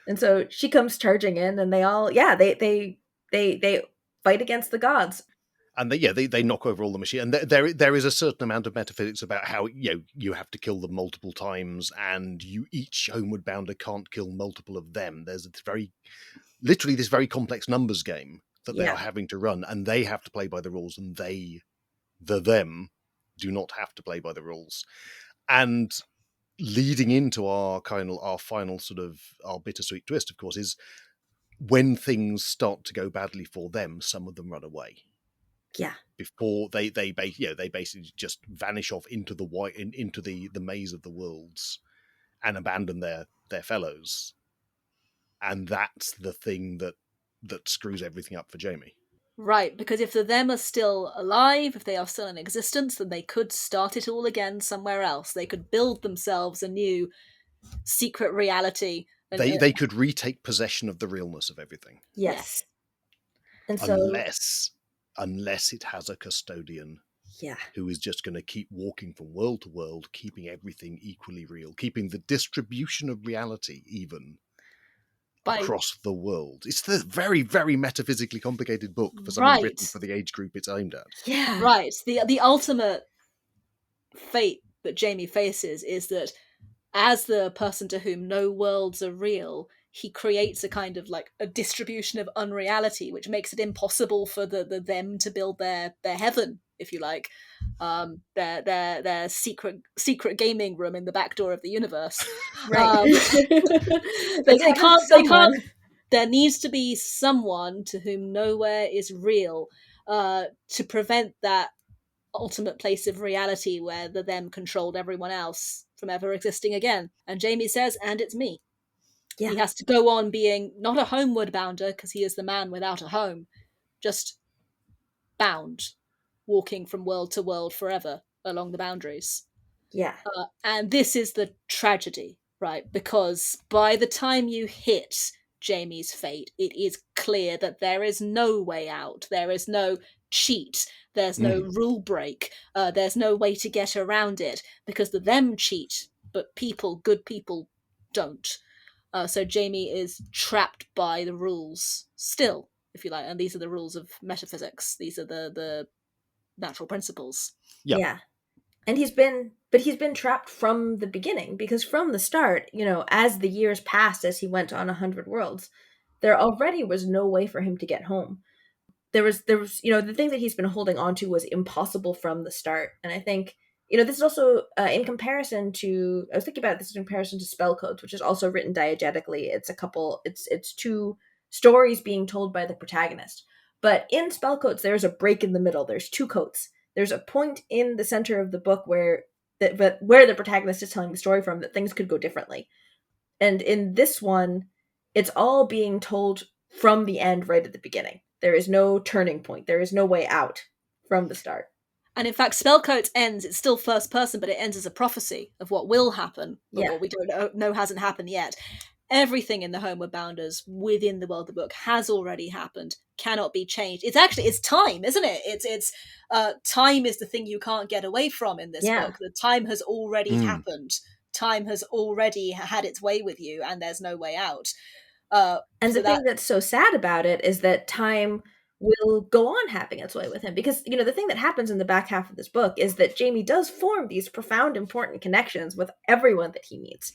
And so she comes charging in, and they all, they fight against the gods. And they knock over all the machine. And there is a certain amount of metaphysics about how you have to kill them multiple times, and each Homeward Bounder can't kill multiple of them. There's literally this very complex numbers game that they are having to run, and they have to play by the rules, and them do not have to play by the rules. And leading into our final sort of our bittersweet twist, of course, is when things start to go badly for them, some of them run away. Yeah. Before they basically just vanish off into the maze of the worlds and abandon their fellows. And that's the thing that screws everything up for Jamie. Right, because if the them are still alive, if they are still in existence, then they could start it all again somewhere else. They could build themselves a new secret reality. They could retake possession of the realness of everything. Yes. And so, unless it has a custodian Yeah. who is just going to keep walking from world to world, keeping everything equally real, keeping the distribution of reality even across the world. It's the very, very metaphysically complicated book for something written for the age group it's aimed at. Yeah. Right. The ultimate fate that Jamie faces is that as the person to whom no worlds are real, he creates a kind of like a distribution of unreality, which makes it impossible for the them to build their heaven, if you like, their secret gaming room in the back door of the universe. Right. They can't. There needs to be someone to whom nowhere is real to prevent that ultimate place of reality where the them controlled everyone else from ever existing again. And Jamie says, and it's me. Yeah. He has to go on being not a homeward bounder because he is the man without a home, just bound, walking from world to world forever along the boundaries. Yeah. And this is the tragedy right? Because by the time you hit Jamie's fate, it is clear that there is no way out. There is no cheat. There's no rule break. There's no way to get around it, because the them cheat, but good people don't. So Jamie is trapped by the rules still, if you like, and these are the rules of metaphysics. These are the natural principles. Yep. Yeah. And he's been trapped from the beginning, because from the start, as the years passed, as he went on 100 worlds, there already was no way for him to get home. There was, the thing that he's been holding on to was impossible from the start. And I think, this is also in comparison to, I was thinking about this in comparison to Spell Codes, which is also written diegetically. It's two stories being told by the protagonist. But in Spell Codes, there's a break in the middle. There's two coats. There's a point in the center of the book where the protagonist is telling the story from, that things could go differently. And in this one, it's all being told from the end right at the beginning. There is no turning point. There is no way out from the start. And in fact, Spellcoat ends, it's still first person, but it ends as a prophecy of what will happen, but what we don't know hasn't happened yet. Everything in the Homeward Bounders within the world of the book has already happened, cannot be changed. It's time, isn't it? It's time is the thing you can't get away from in this book. The time has already happened. Time has already had its way with you, and there's no way out. And the thing that's so sad about it is that time will go on having its way with him, because the thing that happens in the back half of this book is that Jamie does form these profound, important connections with everyone that he meets.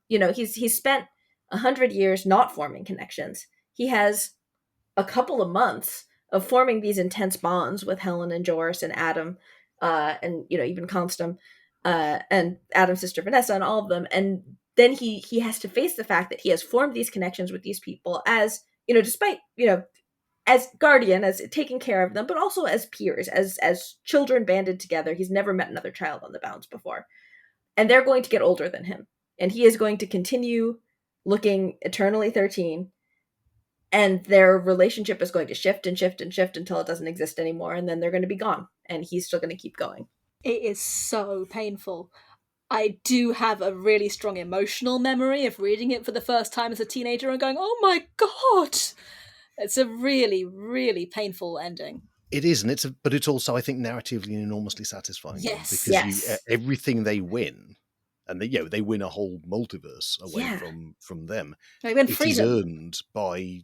He's spent 100 years not forming connections. He has a couple of months of forming these intense bonds with Helen and Joris and Adam, and even Constam, and Adam's sister Vanessa, and all of them. And then he has to face the fact that he has formed these connections with these people as, despite, as guardian, as taking care of them, but also as peers, as children banded together. He's never met another child on the Bounds before. And they're going to get older than him. And he is going to continue looking eternally 13. And their relationship is going to shift and shift and shift until it doesn't exist anymore. And then they're going to be gone. And he's still going to keep going. It is so painful. I do have a really strong emotional memory of reading it for the first time as a teenager and going, oh my God! It's a really, really painful ending. It is, and but it's also, I think, narratively enormously satisfying. Yes, because everything they win, and they win a whole multiverse away from them. They win freedom. It is earned by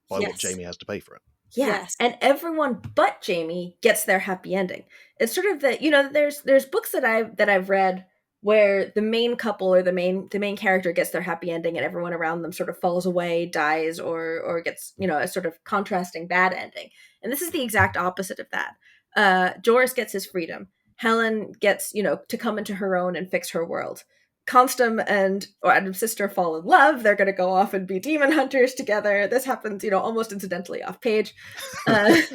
what Jamie has to pay for it. Yeah, yes. And everyone but Jamie gets their happy ending. It's sort of that, there's books that I've read where the main couple or the main character gets their happy ending and everyone around them sort of falls away, dies, or gets, a sort of contrasting bad ending. And this is the exact opposite of that. Joris gets his freedom. Helen gets, to come into her own and fix her world. Constam and Adam's sister fall in love. They're going to go off and be demon hunters together. This happens, almost incidentally off page. I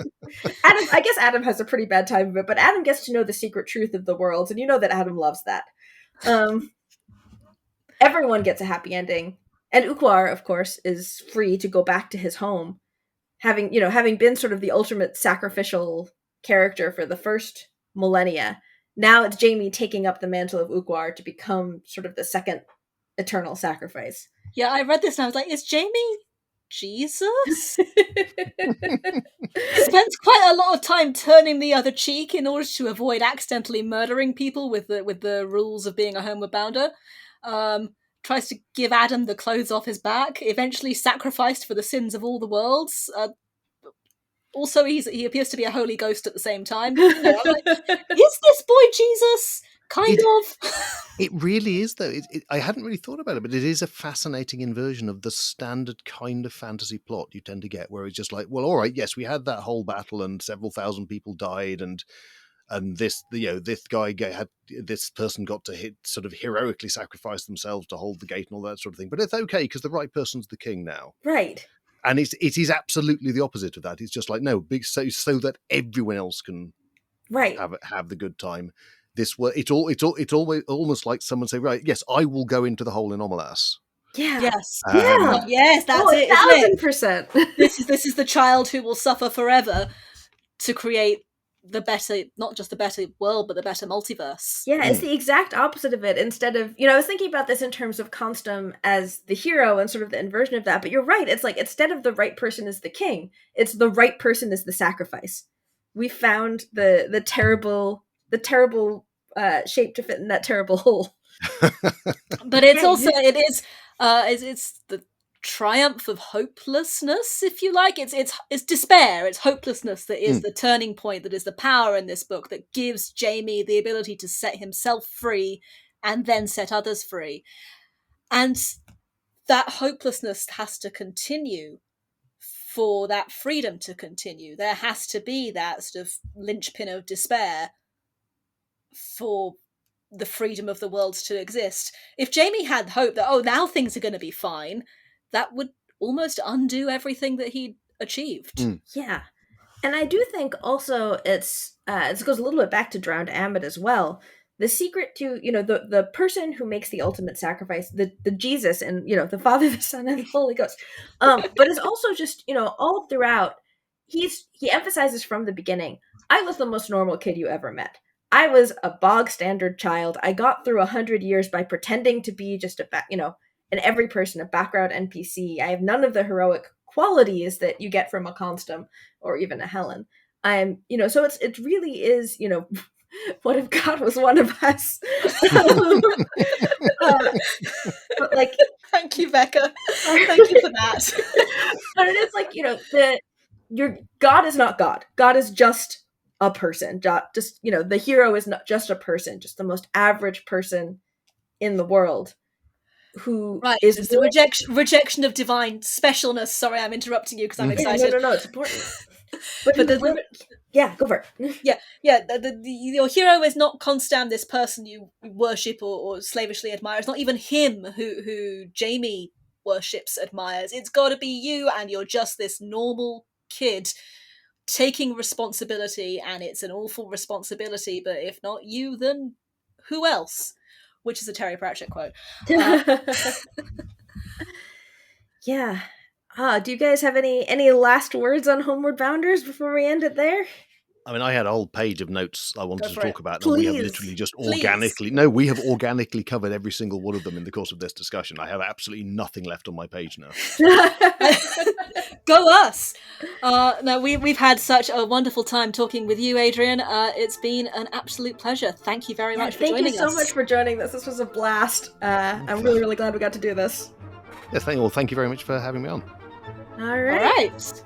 guess Adam has a pretty bad time of it, but Adam gets to know the secret truth of the worlds, and that Adam loves that. Everyone gets a happy ending, and Ukwar, of course, is free to go back to his home, having been sort of the ultimate sacrificial character for the first millennia. Now it's Jamie taking up the mantle of Ukwar to become sort of the second eternal sacrifice. Yeah, I read this and I was like, is Jamie Jesus? Spends quite a lot of time turning the other cheek in order to avoid accidentally murdering people with the rules of being a Homeward Bounder. Tries to give Adam the clothes off his back, eventually sacrificed for the sins of all the worlds. Also, he appears to be a holy ghost at the same time. I'm like, is this boy Jesus? Kind of. It really is, though. I hadn't really thought about it, but it is a fascinating inversion of the standard kind of fantasy plot you tend to get, where it's just like, well, all right, yes, we had that whole battle and several thousand people died, and this this person got to sort of heroically sacrifice themselves to hold the gate and all that sort of thing. But it's okay because the right person's the king now, right? And it is absolutely the opposite of that. It's just like, no, so that everyone else can have the good time. It's almost like someone say, right, yes, I will go into the hole in Omelas. Yeah. Yes. Yes, that's it. 1,000%. This is the child who will suffer forever to create the better, not just the better world, but the better multiverse. Yeah, it's the exact opposite of it. Instead of, I was thinking about this in terms of Constam as the hero and sort of the inversion of that, but you're right. It's like, instead of the right person is the king, it's the right person is the sacrifice. We found the terrible shape to fit in that terrible hole. But it's also, it's the triumph of hopelessness, if you like. It's despair, it's hopelessness that is the turning point, that is the power in this book that gives Jamie the ability to set himself free and then set others free. And that hopelessness has to continue for that freedom to continue. There has to be that sort of linchpin of despair for the freedom of the world to exist. If Jamie had hope that, now things are going to be fine, that would almost undo everything that he achieved. Yeah. And I do think also it goes a little bit back to Drowned Ammon as well. The secret to, the person who makes the ultimate sacrifice, the Jesus and, the Father, the Son, and the Holy Ghost. But it's also just, all throughout, he emphasizes from the beginning, I was the most normal kid you ever met. I was a bog standard child. I got through 100 years by pretending to be just and every person a background NPC. I have none of the heroic qualities that you get from a Constam or even a Helen. So it really is, what if God was one of us? But like, thank you, Becca. Thank you for that. But it is like, your God is not God. God is just a person. Just, the hero is not just a person, just the most average person in the world. Who is the rejection of divine specialness. Sorry, I'm interrupting you because I'm excited. No, it's important. But go for it. Your hero is not Constam, this person you worship or slavishly admire. It's not even him who Jamie worships, admires. It's got to be you, and you're just this normal kid taking responsibility, and it's an awful responsibility. But if not you, then who else? Which is a Terry Pratchett quote. Yeah. Do you guys have any last words on Homeward Bounders before we end it there? I mean, I had a whole page of notes I wanted to talk about, and we have literally just we have organically covered every single one of them in the course of this discussion. I have absolutely nothing left on my page now. Go us! No, we've had such a wonderful time talking with you, Adrian. It's been an absolute pleasure. Thank you very much for joining us. Thank you so much for joining us. This was a blast. I'm really, really glad we got to do this. Yes, thank you very much for having me on. All right.